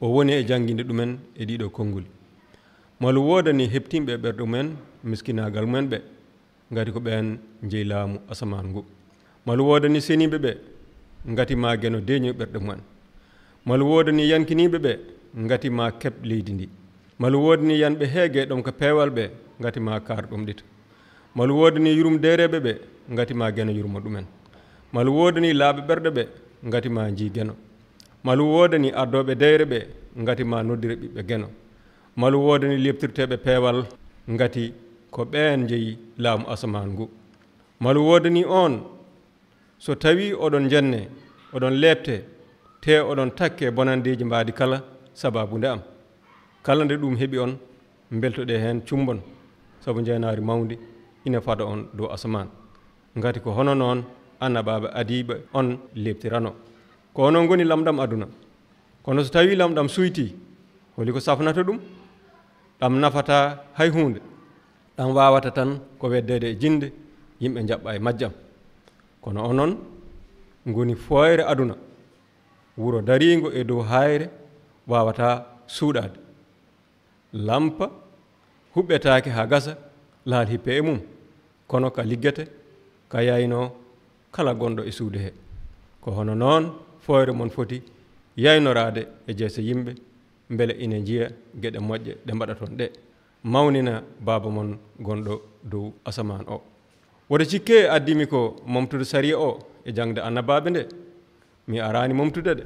S1: o woni e jangguinde ɗumen e ɗiɗo konnguli. malu wodani heptimɓe e ɓerɗe mumen miskinagal mumen ɓe ngati ko ɓen jeeyi laamu asaman ngu. malu wodani seniɓe ɓe ngati ma geno deeño ɓerɗe mumen. malu wodani yankiniɓe ɓe ngati ma keɓ leydi ndi. malu wodani yanɓe heege ɗom ko peewal ɓe ngati ma kaar ɗum ɗita. malu wodani yurum dereɓe ɓe ngati ma geno yurmo ɗumen. malu wodani laaɓe ɓerɗe ɓe ngati ma jii geno. malu wodani ardoɓe deyre ɓe ngati ma noddire ɓiɓɓe geno. malu wodani leptirteɓe peewal ngati ko ɓen jeeyi laamu asaman ngu. malu wodani on so tawi oɗon jenne oɗon lebte te oɗon takke bonandeji mbadi kala sababu nde am. kala nde ɗum heeɓi on beltoɗe hen cumbon saabu jeenari mawdi ina fada on dow asaman ngati ko hono noon annabaɓe adiɓe on lebtirano. ko onon goni lamɗam aduna. kono so tawi lamɗam suyti holi ko safnata ɗum. ɗam nafata hay hunde. ɗam wawata tan ko weddede e jinde yimɓe jaɓɓa e majjam. kono onon goni foyre aduna. wuro darigo e dow hayre wawata suuɗade. lampa huɓɓetake ha gasa laal hippe e mum, kono ka liggete ka yayno kala gonɗo e suude he. ko hono noon foyre mon foti yaynorade e jeese yimɓe beele ina jiya gueɗe moƴƴe ɗe mbaɗa toon ɗe, mawnina baaba mon gonɗo dow asaman o. woto cikke addimi ko momtude sariya o e jangde annabaɓe nde. mi arani momtude ɗe,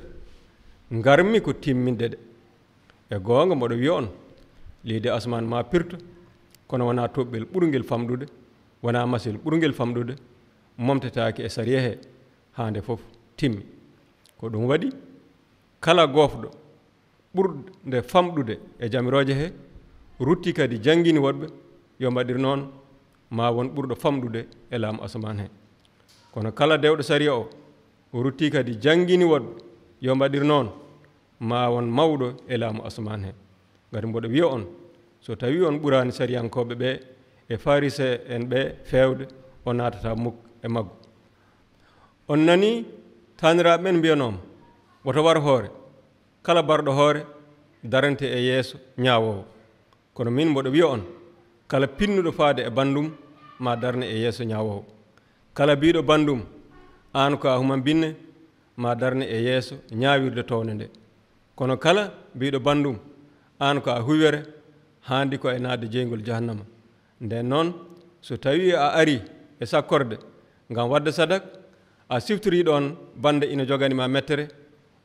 S1: garmi ko timminde ɗe. e goonga mboɗo wiya on leydi asaman ma pirto, kono wona toɓɓel ɓurguel famɗude, wona masil ɓurguel famɗude momtetake e sariya he hande fof timmi. ko ɗum waɗi kala gofɗo ɓurde famɗude e jamiroje he rutti kadi jangguini woɗɓe yo mbaɗir noon ma won ɓurɗo famɗude e laamu asaman he. kono kala dewɗo sariya o rutti kadi jangguini woɗɓe yo mbaɗir noon ma won mawɗo e laamu asaman he. ngati mboɗo wiya on so tawi on ɓurani sariyankoɓe ɓe e farise en ɓe fewde o natata mukk e maggo. on nani taniraɓe men mbiyanoma woto war hoore, kala barɗo hoore darante e yeeso ñawowo. kono min mboɗo wiya on kala pinnuɗo faade e bandum ma darne e yeeso ñawowo. kala biɗo bandum an ko a human binne ma darne e yeeso ñawirde towne nde. kono kala biɗo bandum an ko a huwere handi ko e nadde jeygol jahannama. nden noon so tawi a ari e sakkorde ngam wadde sadak, a siftori ɗon bande ina joganima mettere,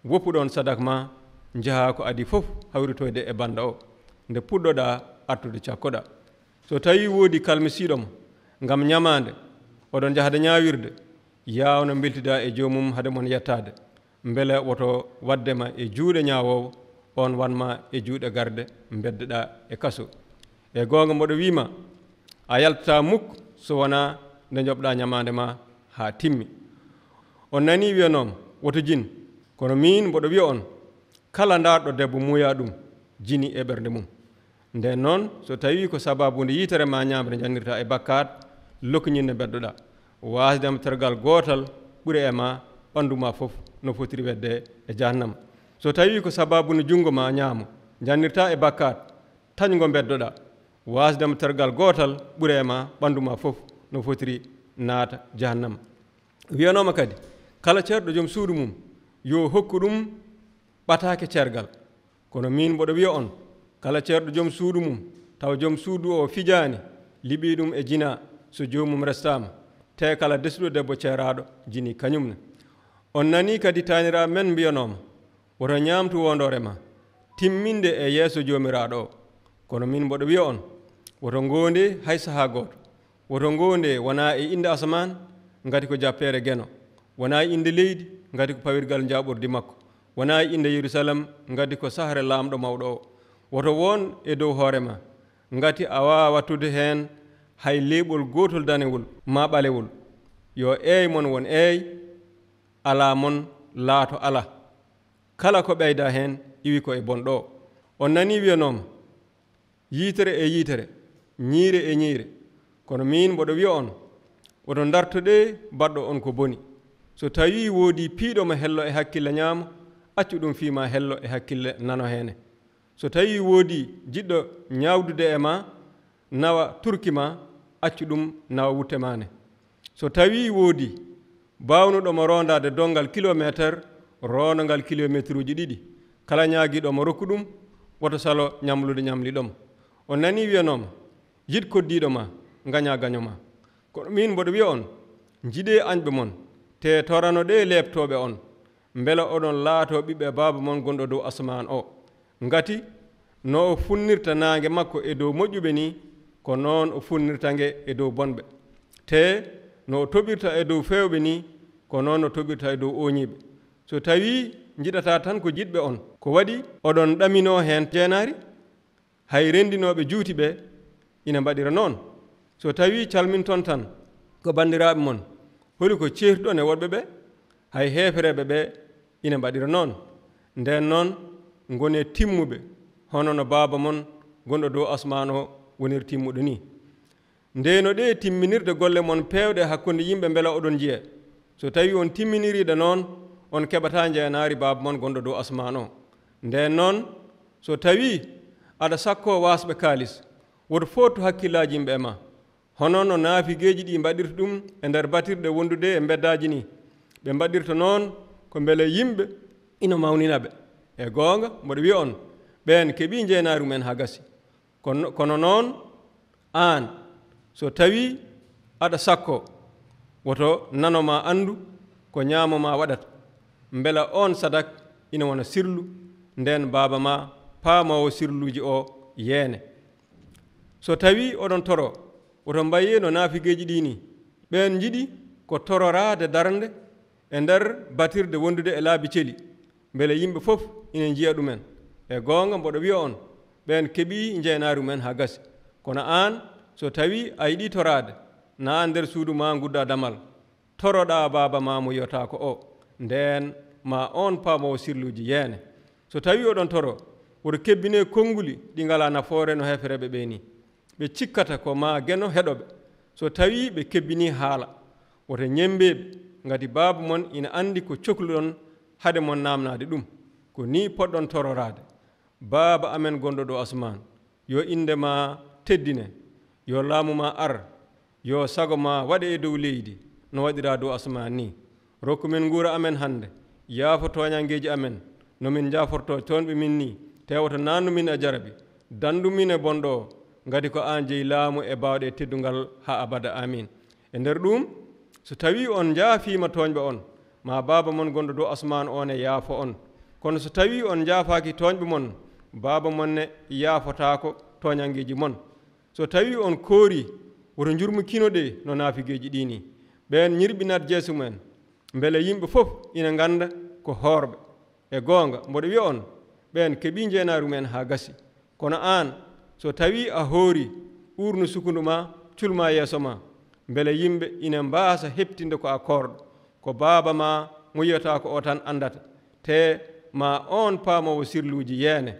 S1: woppuɗon sadak ma jaha ko adi fof hawritoyde e banda o nde puɗɗoɗa artude cakkoɗa. so tawi woodi kalmisiɗoma ngam ñamande oɗon jahade ñawirde, yawno beltida e jomum hade mon yettade beele woto waddema e juuɗe ñawowo, on wanma e juuɗe garde beddeɗa e kaso. e gonga mboɗo wima a yaltata mukk so wona nde jobɗa ñamande ma ha timmi. on nani wiyanom woto jin, kono min mboɗo wiya on kala darɗo debbo muuya ɗum jini e ɓernde mum. nden noon so tawi ko sababude yitere ma ñamre jannirta e bakkat lokkoñinne beddoɗa, wasdema tergal gotal ɓuuri e ma ɓanduma fof no fotiri wedde e jahannama. so tawi ko sababude jungo ma ñaamo jannirta e bakkat tañgo beddoɗa, wasdema tergal gotal ɓuuri e ma ɓanduma fof no fotiri naata jahannama. wiyanoma kadi kala ceerɗo joom suudu mum yo hokku ɗum ɓatake cergal. kono min mboɗo wiya on kala ceerɗo joom suudu mum taw joom suudu o fijani liɓi ɗum e jina, so jomum restama te kala desɗo debbo ceeraɗo jini kañumne. on nani kadi taniraɓe men mbiyanoma woto ñaamtu wondore ma timminde e yeeso joomiraaɗo o. Kono min mboɗo wiya on woto ngoonde hay sahaa gooto, woto ngoonde wonaa e inde asaman ngati ko jappeere geno, wonaa e inde leydi ngati ko pawirgal njaaɓordi makko, wonaa e inde Yerusalem ngati ko sahre laamɗo mawɗo o. Woto won e dow hoore ma ngati a waawa wattude heen hay leeɓol gootol danewol ma ɓalewol. Yo eey mon won eey, alaa mon laato ala. Kala ko ɓeyda heen iwi ko e bonɗo. On nanii wiyanooma yiitere e yiitere, ñiire e ñiire. Kono min mboɗo wiya on woto dartoɗe baɗɗo on ko boni. So tawii woodi piiɗo mo hello e hakkille ñaamo, accu ɗum fiima hello e hakkille nano heene. So tawii woodi jiɗɗo ñaawdude e ma nawa turki ma, accu ɗum nawa wutte maane. So tawii woodi baawnuɗo mo rondaade dongal kilométre, roonongal kilométre uji ɗiɗi. Kala ñaagiiɗo mo rokku ɗum woto salo ñamlude ñamli ɗom. On nanii wiyanooma yiɗ koddiiɗo ma ngañaa gaño ma. Kono min mboɗo wiya on jiɗee añɓe mon te torano ɗe leeptooɓe on, mbela oɗon laatoo ɓiɓɓe baaba mon gonɗo dow asaman o. Ngati no o funnirta naange makko e dow moƴƴuɓe ni, ko noon o funnirta nge e dow bonɓe. Te no o toɓirta e dow fewɓe ni, ko noon o toɓirta e dow ooñiiɓe. So tawii jiɗata tan ko jiɗɓe on, ko waɗi oɗon ɗaminoo heen jeenaari, hay renndinooɓe juuti ɓe ina mbaɗira noon. So tawii calminton tan ko banndiraaɓe mon, holi ko ceertuɗon e woɗɓe ɓe, hay heefereeɓe ɓe ina mbaɗira noon. Nden noon ngone timmuɓe hono no baaba mon gonɗo dow asman o woniri timmuɗo ni. Ndeeno ɗe timminirde golle mon peewɗe hakkunde yimɓe mbela oɗon jiya. So tawii on timminiriɗe noon, on keɓataa jeenaari baaba mon gonɗo dow asman o. Nden noon so tawii aɗa sakkoo waasɓe kaalis, woto fottu hakkillaaji yimɓe e ma, hono no naafigeeji ɗi mbaɗirta ɗum e nder batirɗe wondude e mbeddaaji ni. Ɓe mbaɗirta noon ko mbele yimɓe ina mawnina ɓe. E goonga mboɗo wiya on ɓeen keɓii jeenaari mumen haa gasi. Kono noon aan so tawii aɗa sakkoo, woto nanoma anndu ko ñaamo ma waɗata, mbela on sadak ina wona sirlu nden baaba ma paamoowo sirluuji o yeene. So tawii oɗon toro, woto mbayee no naafigeeji ɗii ni, ɓeen jiɗi ko tororaade darnde e nder batirde wondude e laabi celi, mbele yimɓe fof ina njiya ɗumen. E goonga mboɗo wiya on ɓeen keɓii jeenaari mumen haa gasi. Kono aan so tawii a yiɗii toraade, naa nder suudu ma ngudda damal, toroɗaa baaba ma mo yiyotaa ko o, ndeen ma on paamowo sirluuji yeene. So tawii oɗon toro, woto kebbinee konnguli ɗi ngalaa nafoore no hefereɓe ɓee ni. Ɓe cikkata ko ma geno heɗoɓe. So tawii ɓe kebbinii haala, woto ñembeeɓe, ngati baaba mon ina anndi ko cohluɗon hade mon naamnaade ɗum. Ko ni poɗɗon tororaade. Baaba amen gonɗo ɗo asman, yo innde ma teddine, yo laamu ma ar, yo sago ma waɗe e dow leydi no waɗiraa dow asman ni. Rokku men nguura amen hannde, yaafo tooñangeeji amen no min jaafortoo toonɓe min ni, tewoto naannu min e jarabi, dandu min e bonɗo o, ngati ko aan jeyi laamu e baawɗe teddungal haa abada amin. E nder ɗum so tawii on jaafiima tooñɓe on, ma baaba mon gonɗo dow asman on e yaafo on. Kono so tawii on jaafaaki tooñɓe mon, baaba mon ne yaafotaako tooñangeeji mon. So tawii on koori, woto njurmukino ɗe no naafigeeji ɗii ni. Ɓeen ñirɓinat jeeso mumen, mbele yimɓe fof ina ngannda ko hoorɓe. E goonga mboɗo wiya on ɓeen keɓii jeenaari mumen haa gasi. Kono aan so tawii a hoori uurnu sukundu ma, culma yeeso ma, mbele yimɓe ina mbaasa heɓtinde ko a koorɗo, ko baaba ma mo yiyataa ko o tan anndata, te ma on paamowo sirluuji yeene.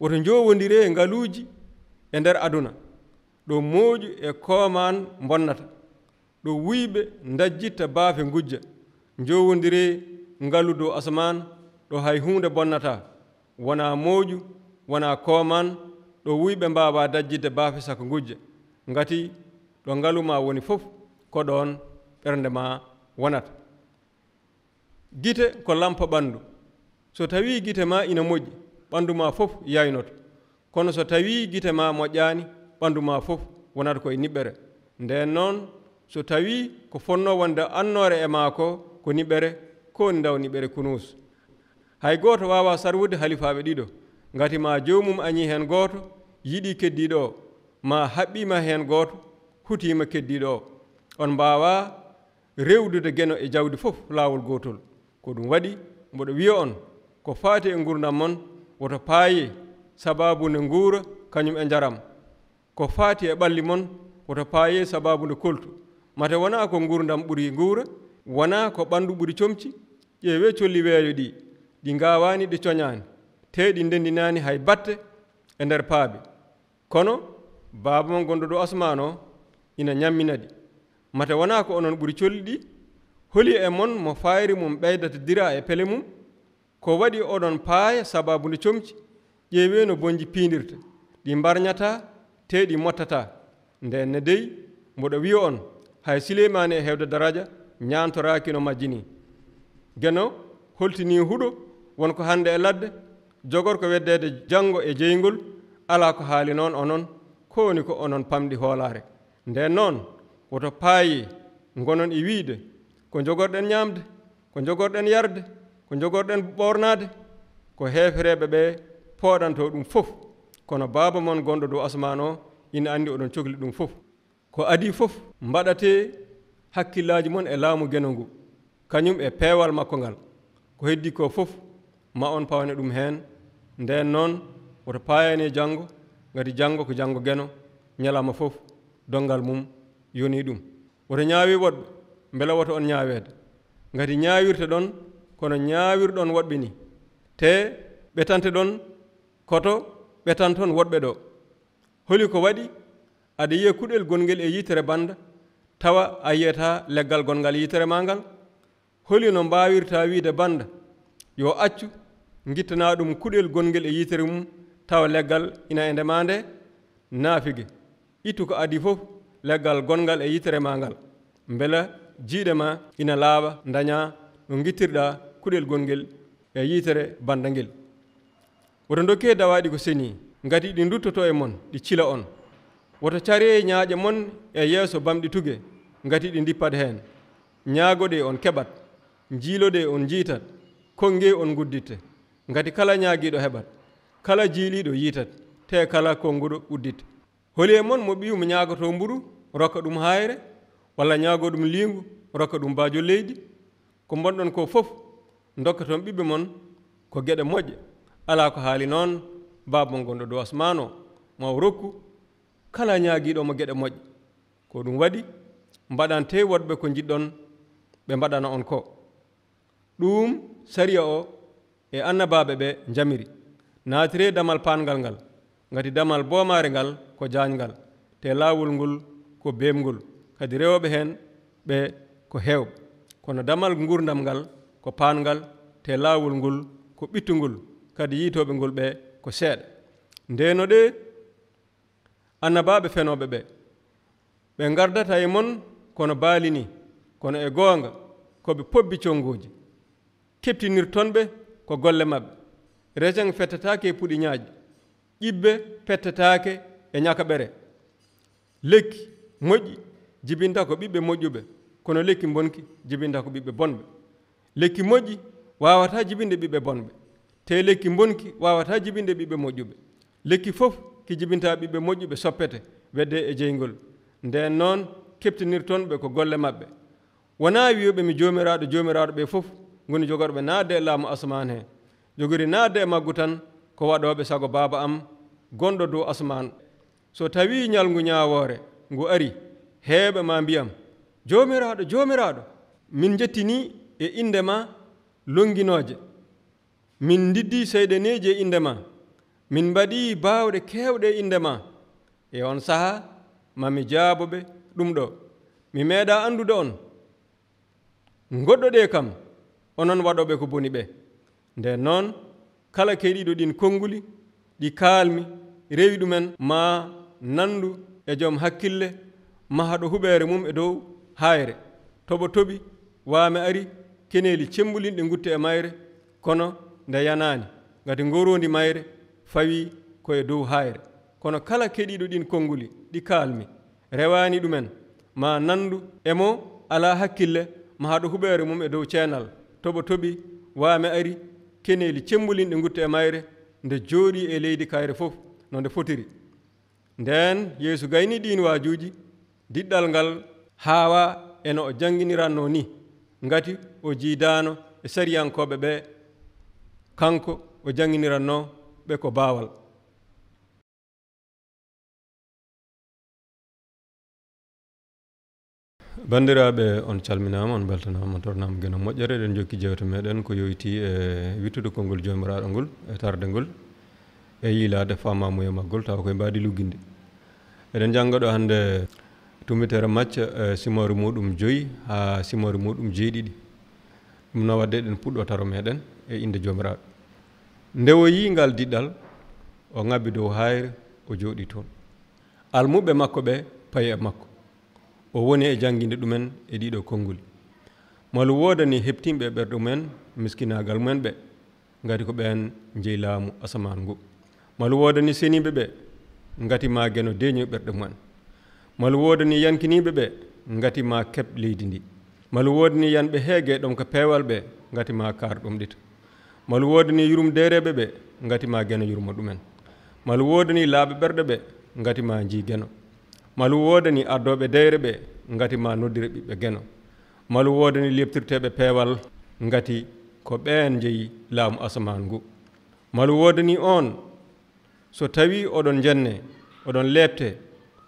S1: Woto njowondiree ngaluuji e nder aduna, ɗo mooƴu e kooman bonnata, ɗo wuyɓe ndajjitta baafe ngujja. Njowondiree ngalu dow asaman, ɗo hay huunde bonnata, wonaa mooƴu, wonaa kooman, ɗo wuyɓe mbaawa dajjidde baafe saka ngujja. Ngati ɗo ngalu ma woni fof, ko ɗon ɓernde ma wonata. Gite ko lampa ɓanndu. So tawii gite ma ina moƴƴi, ɓanndu ma fof yaynoto. Kono so tawii gite ma moƴƴaani, ɓanndu ma fof wonata koye niɓɓere. Nden noon so tawii ko fonnoo wonde annoore e ma ko niɓɓere, ko woni ndaw niɓɓere kunuus. hay gooto wawa sarwude halifaɓe ɗiɗo ngati ma jomum añi hen gooto yiɗi keddiɗo o ma haɓɓima hen gooto hutima keddiɗo o on mbawa rewdude geno e jawdi fof laawol gotol ko ɗum waɗi mboɗo wiya on ko faati e gurdam mon woto paaye sababu nde nguura kañum e jaram ko faati e ɓalli mon woto paaye sababu nde koltu mate wona ko gurdam ɓuri nguura wona ko ɓandu ɓuri comci ƴeewe colli weeyo ɗi ngawani ɗi coñani te ɗi ndendinani hay batte e nder paabe kono baaba mon gonɗo ɗo asman o ina ñamminaɗi mate wona ko onon ɓuri colli ɗi holi e mon mo fayri mum ɓeydata dira e pele mum ko waɗi oɗon paaya sababu nde comci ƴeewe no bonji piindirta ɗi mbarñata te ɗi mottata nden ne dey mboɗo wiya on hay Souleymane e hewde daraja ñantoraki no majjini geno holtini huɗo wonko hande e ladde jogor ko weddede janngo e jeygol ala ko haali noon onon ko woni ko onon pamɗi hoolare nden noon woto paayi gonon e wiide ko jogorɗen ñamde ko jogorɗen yarde ko jogorɗen ɓornade ko heefereɓe ɓe pooɗanto ɗum fof kono baaba mon gonɗo dow asman o ina andi oɗon cohli ɗum fof ko adi fof mbaɗate hakkillaji mon e laamu geno ngu kañum e peewal makko ngal ko heddi ko fof ma on pawane ɗum heen nden noon woto paayani janngo ngati janngo ko janngo geno ñalama fof dongal mum yoni ɗum woto ñaawi woɗɓe mbela woto on ñaaweede ngati ñaawirte ɗon kono ñaawirɗon woɗɓe ni te ɓetante ɗon koto ɓetanton woɗɓe ɗo holi ko waɗi aɗa yiya kuɗel gonngel e yitere banda tawa a yiyata leggal gongal yitere ma ngal holi no mbawirta wiide banda yo accu gittana ɗum kuɗel gonngel e yitere mum tawa leggal ina e ndema nde naafige ittu ko adi fof leggal gongal e yitere ma ngal mbela jiiɗe ma ina laaɓa daña no gittirɗa kuɗel gonngel e yitere banda ngel woto dokke dawaɗi ko seni ngati ɗi duttoto e mon ɗi cila on woto cari ñaaƴe mon e yeeso bamɗi tuge ngati ɗi dippata heen ñaagoɗe on keɓat jiiloɗe on jiitat konge on gudditte ngati kala ñaagiɗo heɓat kala jiiliɗo yiitat te kala konguɗo udditte holi e mon mo ɓiwmo ñaagoto mburu rokka ɗum hayre walla ñaago ɗum liingu rokka ɗum baajo leydi ko bonɗon ko fof dokkaton ɓiɓɓe mon ko geɗe moƴƴe ala ko haali noon baaba mon gonɗo dow asman o maw rokku kala ñaagiɗo mo geɗe moƴƴe ko ɗum waɗi mbaɗante woɗɓe ko jiɗɗon ɓe mbaɗana on ko ɗum sariya o e annabaɓe ɓe jamiri naatire damal pangal ngal ngati damal boomare ngal ko jaangal te laawol ngol ko beemgol kadi rewɓe heen ɓe ko heewɓe kono damal gurdam ngal ko paangal te laawol ngol ko ɓittugol kadi yiitoɓe ngol ɓe ko seeɗa ndeno ɗe annabaɓe fenoɓe ɓe gardata e mon kono baali ni kono e goonga koɓe pobbi conngoji keptinirtonɓe ko golle maɓɓe resen fettatake e puɗi ñaaƴi ƴibbe pettatake e ñakaɓere lekki moƴƴi jibinta ko ɓiɓɓe moƴƴuɓe kono lekki bonki jibinta ko ɓiɓɓe bonɓe lekki moƴƴi wawata jibinde ɓiɓɓe bonɓe te lekki bonki wawata jibinde ɓiɓɓe moƴƴuɓe lekki fof ki jibinta ɓiɓɓe moƴƴuɓe soppete wedde e jeygol nden noon keptinirtonɓe ko golle maɓɓe wona wiyoɓe mi jomiraɗo ɓe fof goni jogorɓe naatde e laamu asman he jogori naatde e maggu tan ko waɗoɓe sago baaba am gonɗo dow asman so tawi ñalngu ñawoore ngu ari heeɓe ma mbiyam jomiraɗo min jettini e indema longinoje min diddi seyɗeneji e indema min mbaɗi baawɗe kewɗe e indema e on saha mami jaaboɓe ɗum ɗo mi meeɗa andude on goɗɗo ɗe kam onon waɗoɓe ko boni ɓe nden noon kala keɗiɗo ɗin konnguli ɗi kaalmi rewi ɗumen ma nandu e joom hakkille mahaɗo huɓere mum e dow hayre toɓo toɓi waame ari keneeli cembulinɗe gutte e mayre kono nde yanani ngati ngorondi mayre fawi koye dow hayre kono kala keɗiɗo ɗin konnguli ɗi kaalmi rewani ɗumen ma nandu emo ala hakkille mahaɗo huɓere mum e dow ceenal toɓo toɓi waame ari keneeli cembulinɗe gutta e mayre nde jooɗi e leydi kayre fof no nde fotiri. Nden Yeesu gayni ɗin waajuji diɗɗal ngal haawa eno o jannginiranno ni ngati o jiidano e sariyankoɓe ɓe kanko o jannginiranno ɓe ko baawal. Bandiraɓe, on calminama, on beltanama, on tornama geno moƴƴere. Eɗen jokki jewte meɗen ko yoyti e wittude konngol jomiraɗo ngol e tarde ngol e yiilade famamuya maggol taw koye mbadi lugginde. Eɗen janga ɗo hande tummitere macca simore muɗum 5 ha simore muɗum 7. ɗum no wadde eɗen puɗɗo taro meɗen e inde jomiraɗo. Nde o yi ngal diɗɗal o ŋabbi dow hayre o jooɗi toon. Almuɓe makko ɓe payi e makko. O woni e jangguinde ɗumen e ɗiɗo konnguli. Malu wodani heptimɓe ɓerɗe mumen miskinagal mumen ɓe ngati ko ɓen jeeyi laamu asaman ngu. Malu wodani seniɓe ɓe ngati ma geno deeño ɓerɗe mumen. Malu wodani yankiniɓe ɓe ngati ma keɓ leydi ndi. Malu wodani yanɓe heege ɗom ko peewal ɓe ngati ma kaar ɗum ɗita. Malu wodani yurum dereɓe ɓe ngati ma geno yurmo ɗumen. Malu wodani laaɓe ɓerɗe ɓe ngati ma jii geno. Malu wodani ardoɓe deyre ɓe ngati ma noddire ɓiɓɓe geno. Malu wodani leptirteɓe peewal ngati ko ɓen jeeyi laamu asaman ngu. Malu wodani on so tawi oɗon jenne oɗon lebte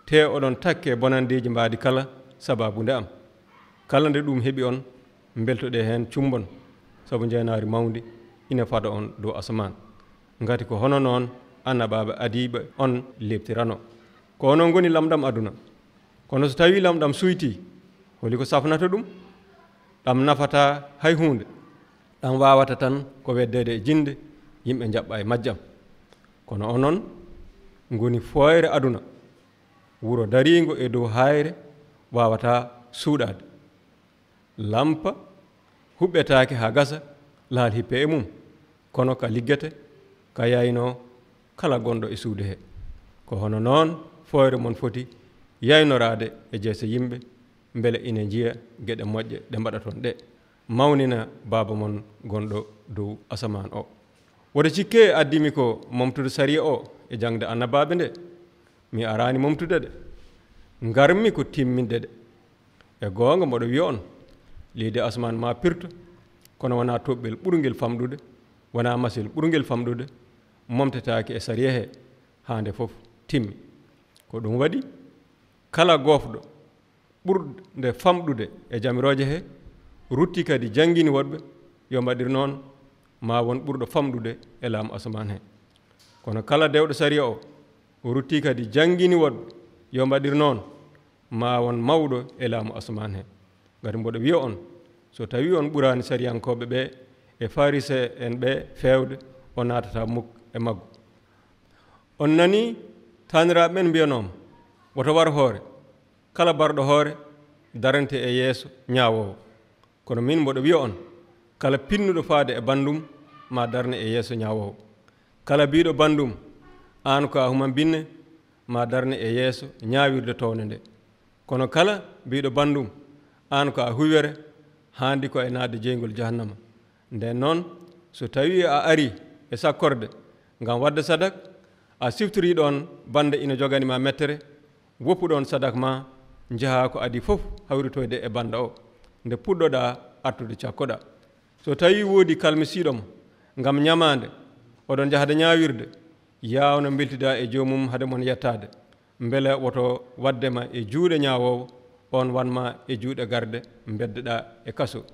S1: te oɗon takke bonandeji mbadi kala sababude am. Kala nde ɗum heeɓi on beltoɗe hen cumbon sabu jeenari mawdi ina fada on dow asaman ngati ko hono noon annabaɓe adiɓe on lebtirano. Ko onon goni lamɗam aduna. Kono so tawi lamɗam suyti holi ko safnata ɗum. ɗam nafata hay hunde. ɗam wawata tan ko weddede e jinde yimɓe jaɓɓa e majjam. Kono onon goni foyre aduna. Wuro darigo e dow hayre wawata suuɗade. Lampa huɓɓetake ha gasa laal hippe e mum. Kono ka liggete ka yayno kala gonɗo e suude he. Ko hono noon foyre mon foti yaynorade e jeese yimɓe beele ina jiya geɗe moƴƴe ɗe mbaɗaton ɗe mawnina baaba mon gonɗo dow asaman o. Woto cikke addimi ko momtude sariya o e jangde annabaɓe nde. Mi arani momtude ɗe. Garmi ko timminde ɗe. E goonga mboɗo wiya on leydi asaman ma pirto kono wona toɓɓel ɓurgel famɗude wona masil ɓurgel famɗude momtetake e sariya he hande fof timmi. Ko ɗum waɗi kala gofɗo ɓurde famɗude e jamiroje he rutti kadi jangini woɗɓe yo mbaɗir noon ma won ɓurɗo famɗude e laamu asaman he. Kono kala dewɗo sariya o rutti kadi jangini woɗɓe yo mbaɗir noon ma won mawɗo e laamu asaman he. Ngati mboɗo wiya on so tawi on ɓurani sariyankoɓe ɓe e farise en ɓe fewde o natata mukk e maggo. On nani taniraɓe men mbiyanoma woto war hoore kala barɗo hoore darante e yeeso ñawowo. Kono min mboɗo wiya on kala pinnuɗo faade e bandum ma darne e yeeso ñawowo. Kala biɗo bandum an ko a human binne ma darne e yeeso ñawirde towne nde. Kono kala biɗo bandum an ko a huwere handi ko e naade jeygol jahannama. Nden noon so tawi a ari e sakkorde ngam wadde sadak a siftori ɗon bande ina joganima mettere woppuɗon sadak ma jaha ko adi fof hawritoyde e banda o nde puɗɗoɗa artude cakkoɗa. So tawi woodi kalmisiɗoma ngam ñamande oɗon jahade ñawirde yawno beltida e jomum hade mon yettade beele woto waddema e juuɗe ñawowo on wanma e juuɗe garde beddeɗa e kaso.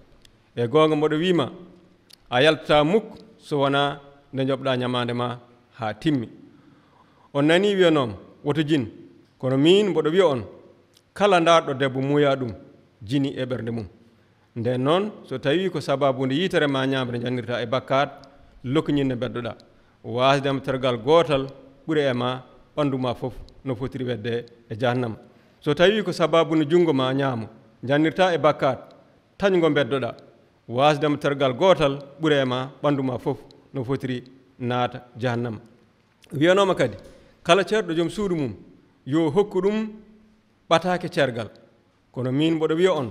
S1: E gonga mboɗo wima a yaltata mukk so wona nde jobɗa ñamande ma ha timmi. On nani wiyanoma woto jin. Kono min mboɗo wiya on kala darɗo debbo muuya ɗum jini e ɓernde mum. Nden noon so tawi ko sababude yitere ma ñamre jannirta e bakkat lokkoñinne beddoɗa wasdema tergal gotal ɓuuri e ma ɓanduma fof no fotiri wedde e jahannama. So tawi ko sababude jungo ma ñaamo jannirta e bakkat tañgo beddoɗa wasdema tergal gotal ɓuuri e ma ɓanduma fof no fotiri naata jahannama. Wiyanoma kadi kala ceerɗo joom suudu mum yo hokku ɗum ɓatake cergal. Kono min mboɗo wiya on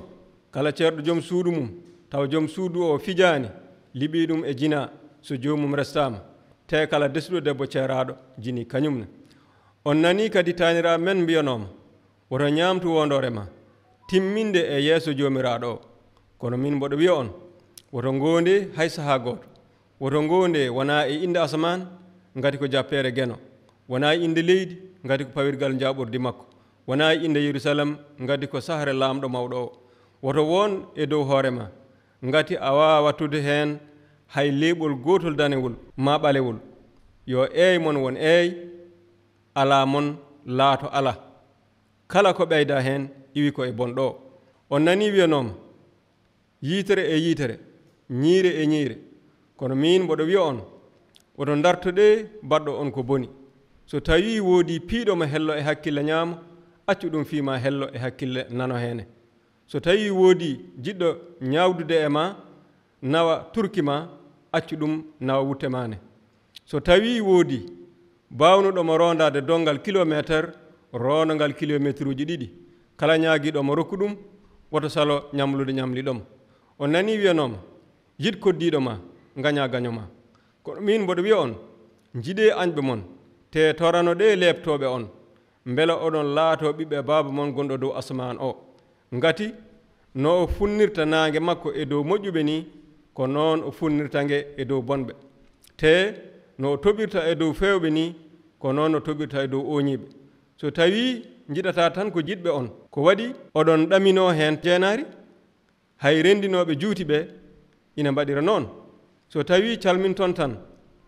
S1: kala ceerɗo joom suudu mum taw joom suudu o fijani liɓi ɗum e jina so joomum restama te kala desɗo debbo ceeraɗo jini kañumne. On nani kadi tanira men mbiyanoma woto ñamtu wondore ma timminde e yeeso joomiraɗo o. Kono min mboɗo wiya on woto gonde hay saha goto, woto gonde wona e inde asaman ngati ko jappere geno, wona e inde leydi ngati ko pawirgal jaɓordi makko, wona e inde Yerusalem ngati ko sahre lamɗo mawɗo o. Woto won e dow hoorema ngati a wawa wattude hen hay leɓol gotol danewol ma ɓalewol. Yo eey mon won eey, ala mon laato ala. Kala ko ɓeyda hen iwi ko e bonɗo. On nani wiyanoma yitere e yitere, ñiire e ñiire. Kono min mboɗo wiya on woto dartoɗe baɗɗo on ko boni. So tawi woodi piiɗoma hello e hakkille ñaamo, accu ɗum fiima hello e hakkille nano hene. So tawi woodi jiɗɗo ñawdude e ma nawa turki ma, accu ɗum nawa wutte mane. So tawi woodi bawnuɗomo rondade dongal kilométre, rondogal kilométre uji ɗiɗi. Kala ñaagiɗomo rokku ɗum woto salo ñamlude ñamli ɗom. On nani wiyanoma yiɗ koddiɗo ma gaña gaño ma. Kono min mboɗo wiya on jiɗe añɓe mon te torano ɗe lebtoɓe on beela oɗon laato ɓiɓɓe baaba mon gonɗo dow asman o. Ngati no o funnirta nangue makko e dow moƴƴuɓe ni ko noon o funnirta nge e dow bonɓe. Te no o toɓirta e dow fewɓe ni ko noon o toɓirta e dow oñiɓe. So tawi jiɗata tan ko jiɗɓe on ko waɗi oɗon ɗamino hen jeenari, hay rendinoɓe juuti ɓe ina mbaɗira noon. So tawi calminton tan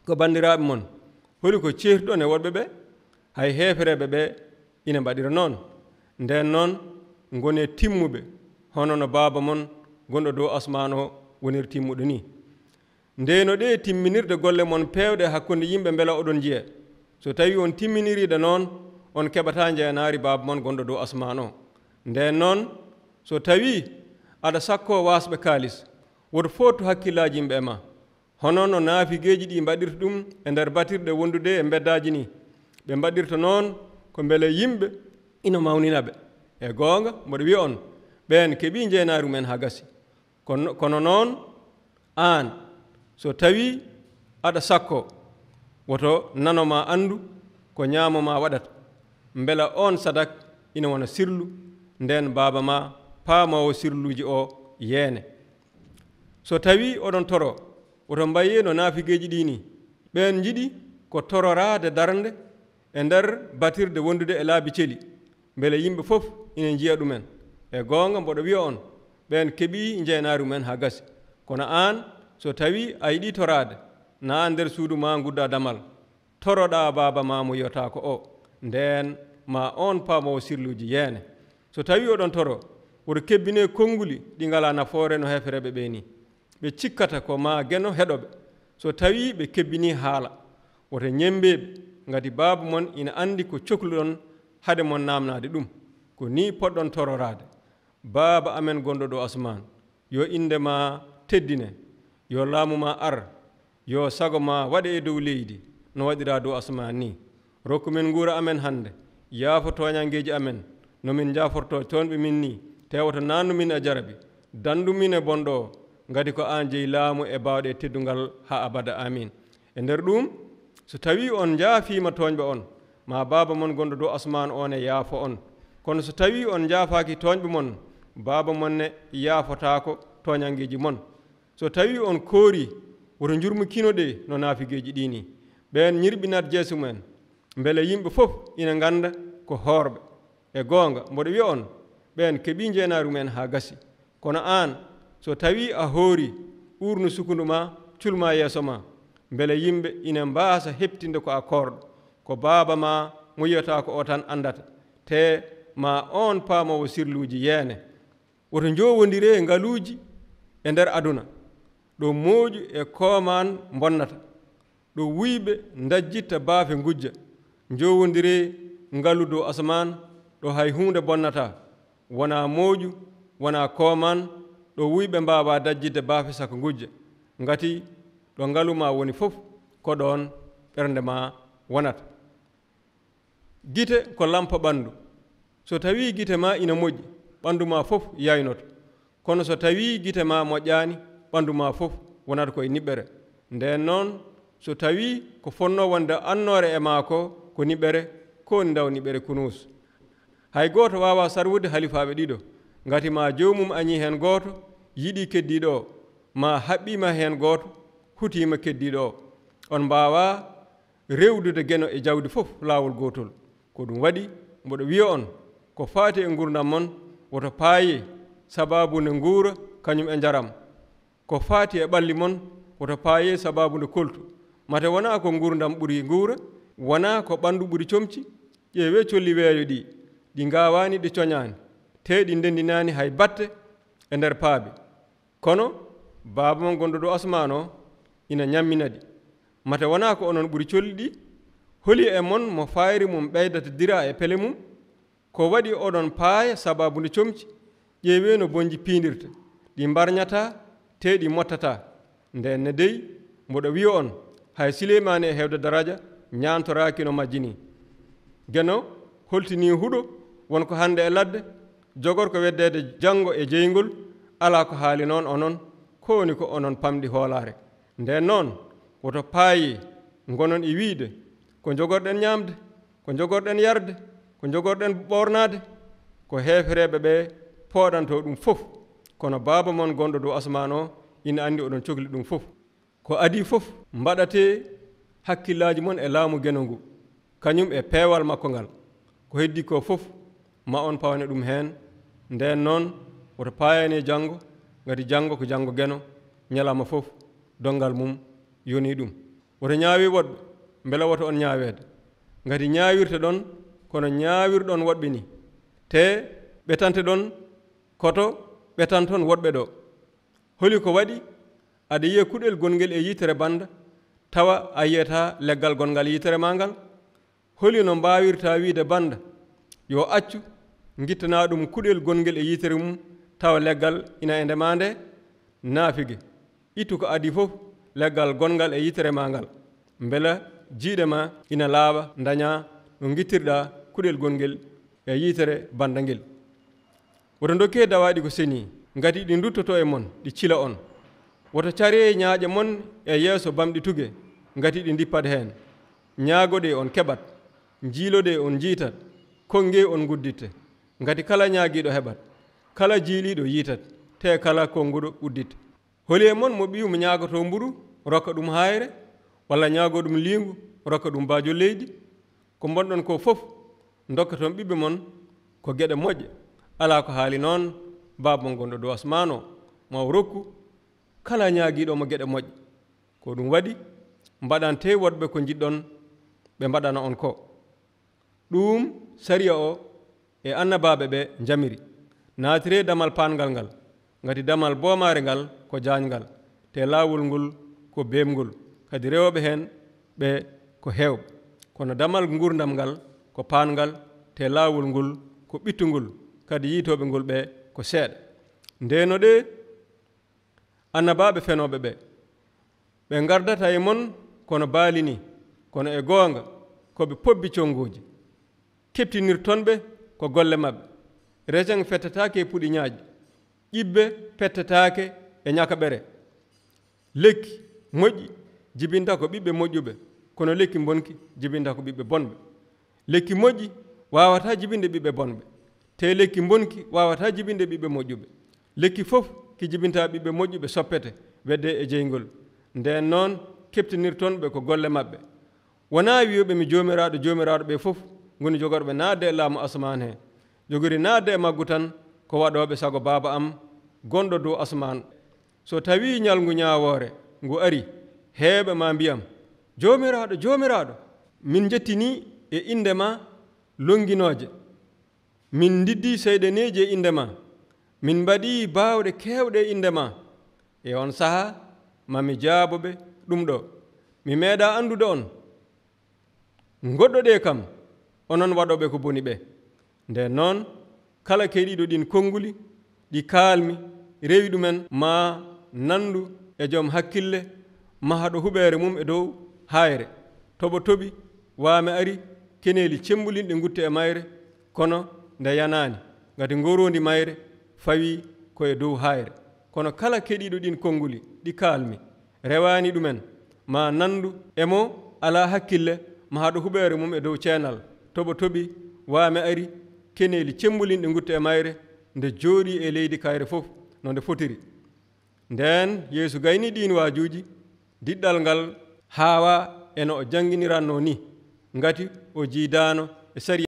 S1: ko bandiraɓe mon holi ko ceertuɗon e woɗɓe ɓe, hay hefereɓe ɓe ina mbaɗira noon. Nden noon gone timmuɓe hono no baaba mon gonɗo dow asman o wonir timmuɗo ni. Ndeno ɗe timminirde golle mon pewɗe hakkunde yimɓe beela oɗon jiye. So tawi on timminiriɗe noon on keɓata jeenari baaba mon gonɗo dow asman o. Nden noon so tawi aɗa sakko wasɓe kaalis woto fottu hakkillaji yimɓe ma hono no naafigeji ɗi mbaɗirta ɗum e nder batirɗe wondude e beddaji ni. Ɓe mbaɗirta noon ko beele yimɓe ina mawninaɓe. E goonga mboɗo wiya on ɓen keeɓi jeenari mumen ha gasi. Kono noon an so tawi aɗa sakko woto nanoma andu ko ñamoma waɗata beela on sadak ina wona sirlu nden baaba ma paamawo sirluji o yeene. So tawi oɗon toro woto mbaye no naafigeji ɗi ni, ɓen jiɗi ko tororade darde e nder batirde wondude e laabi celi beele yimɓe fof ina jiya ɗumen. E goonga mboɗo wiya on ɓen keeɓi jeenari mumen ha gasi. Kono an so tawi a yiɗi torade na nder suudu ma gudda damal, toroɗa baaba ma mo yiyata ko o, nden ma on paamawo sirluji yeene. So tawi oɗon toro woto kebbine konnguli ɗi ngala nafoore no hefereɓe ɓe ni. Ɓe cikkata ko ma geno heɗoɓe. So tawi ɓe kebbini haala woto ñembeɓe ngati baaba mon ina andi ko cohluɗon hade mon namnade ɗum. Ko ni poɗɗon tororade. Baaba amen gonɗo ɗo asman, yo inde ma teddine, yo laamu ma ar, yo sago ma waɗe e dow leydi no waɗira dow asman ni. Rokku men nguura amen hande, yaafo toñangeji amen no min jaforto toonɓe min ni, tewoto nannu min e jarabi, dandu min e bonɗo ngati ko an jeeyi laamu e bawɗe e teddungal ha abada amin. E nder ɗum so tawi on jaafima toñɓe on ma baaba mon gonɗo dow asman on e yaafo on. Kono so tawi on jaafaki toñɓe mon baaba mon ne yaafotako toñangeji mon. So tawi on koori woto jurmukinoɗe no naafigeji ɗini, ɓen ñirɓinat jeeso mumen beele yimɓe fof ina ganda ko hoorɓe. E goonga mboɗo wiya on ɓen keeɓi jeenaru men ha gasi. Kono an so tawi a hoori urnu sukundu ma culma yeeso ma beele yimɓe ina mbasa heptinde ko a korɗo, ko baaba ma mo yiyata ko o tan andata, te ma on paamawo sirluji yeene. Woto jowodire ngaluji e nder aduna ɗo mooƴu e kooman bonnata, ɗo wuyɓe dajjitta baafe gujja. Jowodire ngalu dow asman ɗo hay hunde bonnata, wona mooƴu wona kooman, ɗo wuyɓe mbawa dajjidde baafe saka gujja. Ngati ɗo ngaluma woni fof ko ɗon ɓernde ma wonata. Gite ko lampa ɓandu. So tawi gite ma ina moƴƴi ɓandu ma fof yaynoto. Kono so tawi gite ma moƴƴani ɓandu ma fof wonata koye niɓɓere. nden noon so tawi ko fonno wonde annore e maako ko niɓere ko woni daw niɓere kunus hay gooto wawa sarwude halifaɓe ɗiɗo ngati ma jomum añi hen gooto yiɗi keddiɗo o ma haɓɓima hen gooto hutima keddiɗo o on mbawa rewdude geno e jawdi fof laawol gotol ko ɗum waɗi mboɗo wiya on ko faati e gurdam mon woto paayi sababu nde nguura kañum e jaram ko faati e ɓalli mon woto paayi sababu nde koltu mate wona ko gurdam ɓuri nguura wona ko ɓandu ɓuri comci ƴeewe colli weeyo ɗi ngawani ɗi coñani te ɗi ndendinani hay batte e nder paabi kono baaba mon gonɗo ɗo asman o ina ñammina ɗi mate wona ko onon ɓuri colli ɗi holi e mon mo fayri mum ɓeydata dira e pele mum ko waɗi oɗon paaya sababu nde comci ƴeewe no bonji piidirta ɗi mbarñata te ɗi mottata nden ne dey mboɗo wiya on hay Sileymane e hewde daraja ñantoraki no majjini geno holtini huɗo wonko hande e ladde jogor ko weddede janngo e jeygol ala ko haali noon onon ko woni ko onon pamɗi hoolare nden noon woto paayi gonon e wiide ko jogorɗen ñamde ko jogorɗen yarde ko jogorɗen ɓornade ko heefereɓe ɓe pooɗanto ɗum fof kono baaba mon gonɗo dow asman o ina andi oɗon cohli ɗum fof ko adi fof mbaɗate hakkillaji mon e laamu geno ngu kañum e peewal makko ngal ko heddi ko fof ma on pawne ɗum heen nden noon woto paayani janngo ngati janngo ko janngo geno ñalama fof dongal mum yoni ɗum woto ñaawi woɗɓe mbela woto on ñaaweede ngati ñaawirte ɗon kono ñaawirɗon woɗɓe ni te ɓetante ɗon koto ɓetanton woɗɓe ɗo holi ko waɗi aɗa yiya kuɗel gongel e yitere banda tawa a yiyata leggal gongal yitere ma ngal holi no mbawirta wiide banda yo accu gittana ɗum kuɗel gongel e yitere mum tawa leggal ina e ndema nde naafige ittu ko adi fof leggal gongal e yitere ma ngal mbela jiiɗe ma ina laaɓa daña no gittirɗa kuɗel gongel e yitere banda ngel woto dokke dawaɗi ko seni ngati ɗi duttoto e mon ɗi cila on woto care ñaaƴe mon e yeeso bamɗi tuge ngati ɗi dippat heen ñaagoɗe on keɓat jiiloɗe on jiitat konge on gudditte ngati kala ñaagiɗo heɓat kala jiiliɗo yiitat te kala konguɗo udditte holi e mon mo ɓiwmo ñaagoto mburu rokka ɗum hayre walla ñaago ɗum liingu rokka ɗum baajo leydi ko bonɗon ko fof dokkaton ɓiɓɓe mon ko geɗe moƴƴe ala ko haali noon baaba mon gonɗo dow asman o ma rokku kala ñaagiɗo mo geɗe moƴƴe ko ɗum waɗi mbaɗante woɗɓe ko jiɗɗon ɓe mbaɗana on ko ɗum sariya o e annabaɓe ɓe jamiri naatire damal pangal ngal ngati damal boomare ngal ko jañgal te laawol ngol ko beemgol kadi rewɓe heen ɓe ko heewɓe kono damal gurdam ngal ko pangal te laawol ngol ko ɓittugol kadi yiitoɓe ngol ɓe ko seeɗa ndeno ɗe annabaɓe fenoɓe ɓe gardata e mon kono baalini kono e goonga koɓe pobbi connguji keptinirtonɓe ko golle maɓɓe resen fettatake e puɗi ñaaƴi ƴibbe pettatake e ñakaɓere lekki moƴƴi jibinta ko ɓiɓɓe moƴƴuɓe kono lekki bonki jibinta ko ɓiɓɓe bonɓe lekki moƴƴi wawata jibinde ɓiɓɓe bonɓe te lekki bonki wawata jibinde ɓiɓɓe moƴƴuɓe lekki fof ki jibinta ɓiɓɓe moƴƴuɓe soppete wedde e jeygol nden noon keptinirtonɓe ko golle maɓɓe wona wiyoɓe mi jomiraɗo ɓe fof goni jogorɓe naatde e laamu asman he jogori naatde e maggu tan ko waɗoɓe sago baaba am gonɗo dow asman so tawi ñalngu ñawoore ngu ari heeɓe ma mbiyam jomiraɗo min jettini e inde ma longinoje min diddi seyɗeneji e inde ma min mbaɗi baawɗe kewɗe e inde ma e on saha mami jaaboɓe ɗum ɗo mi meeɗa andude on goɗɗo ɗe kam onon waɗoɓe ko boni ɓe nden noon kala keɗiɗo ɗin konnguli ɗi kaalmi rewi ɗumen ma nandu e joom hakkille mahaɗo huɓere mum e dow hayre toɓo toɓi waame ari keneeli cembulinɗe gutte e mayre kono nde yanani ngati ngorondi mayre fawi koye dow hayre kono kala keɗiɗo ɗin konnguli ɗi kaalmi rewani ɗumen ma nandu emo ala hakkille ma haɗo huɓere mum e dow ceenal toɓo toɓi waame ari keneeli cembulinɗe gutta e mayre nde jooɗi e leydi kayre fof no nde fotiri. Nden Yeesu gayni ɗin waajuji diɗɗal ngal haawa eno o janginiranno ni ngati o jiidano e sari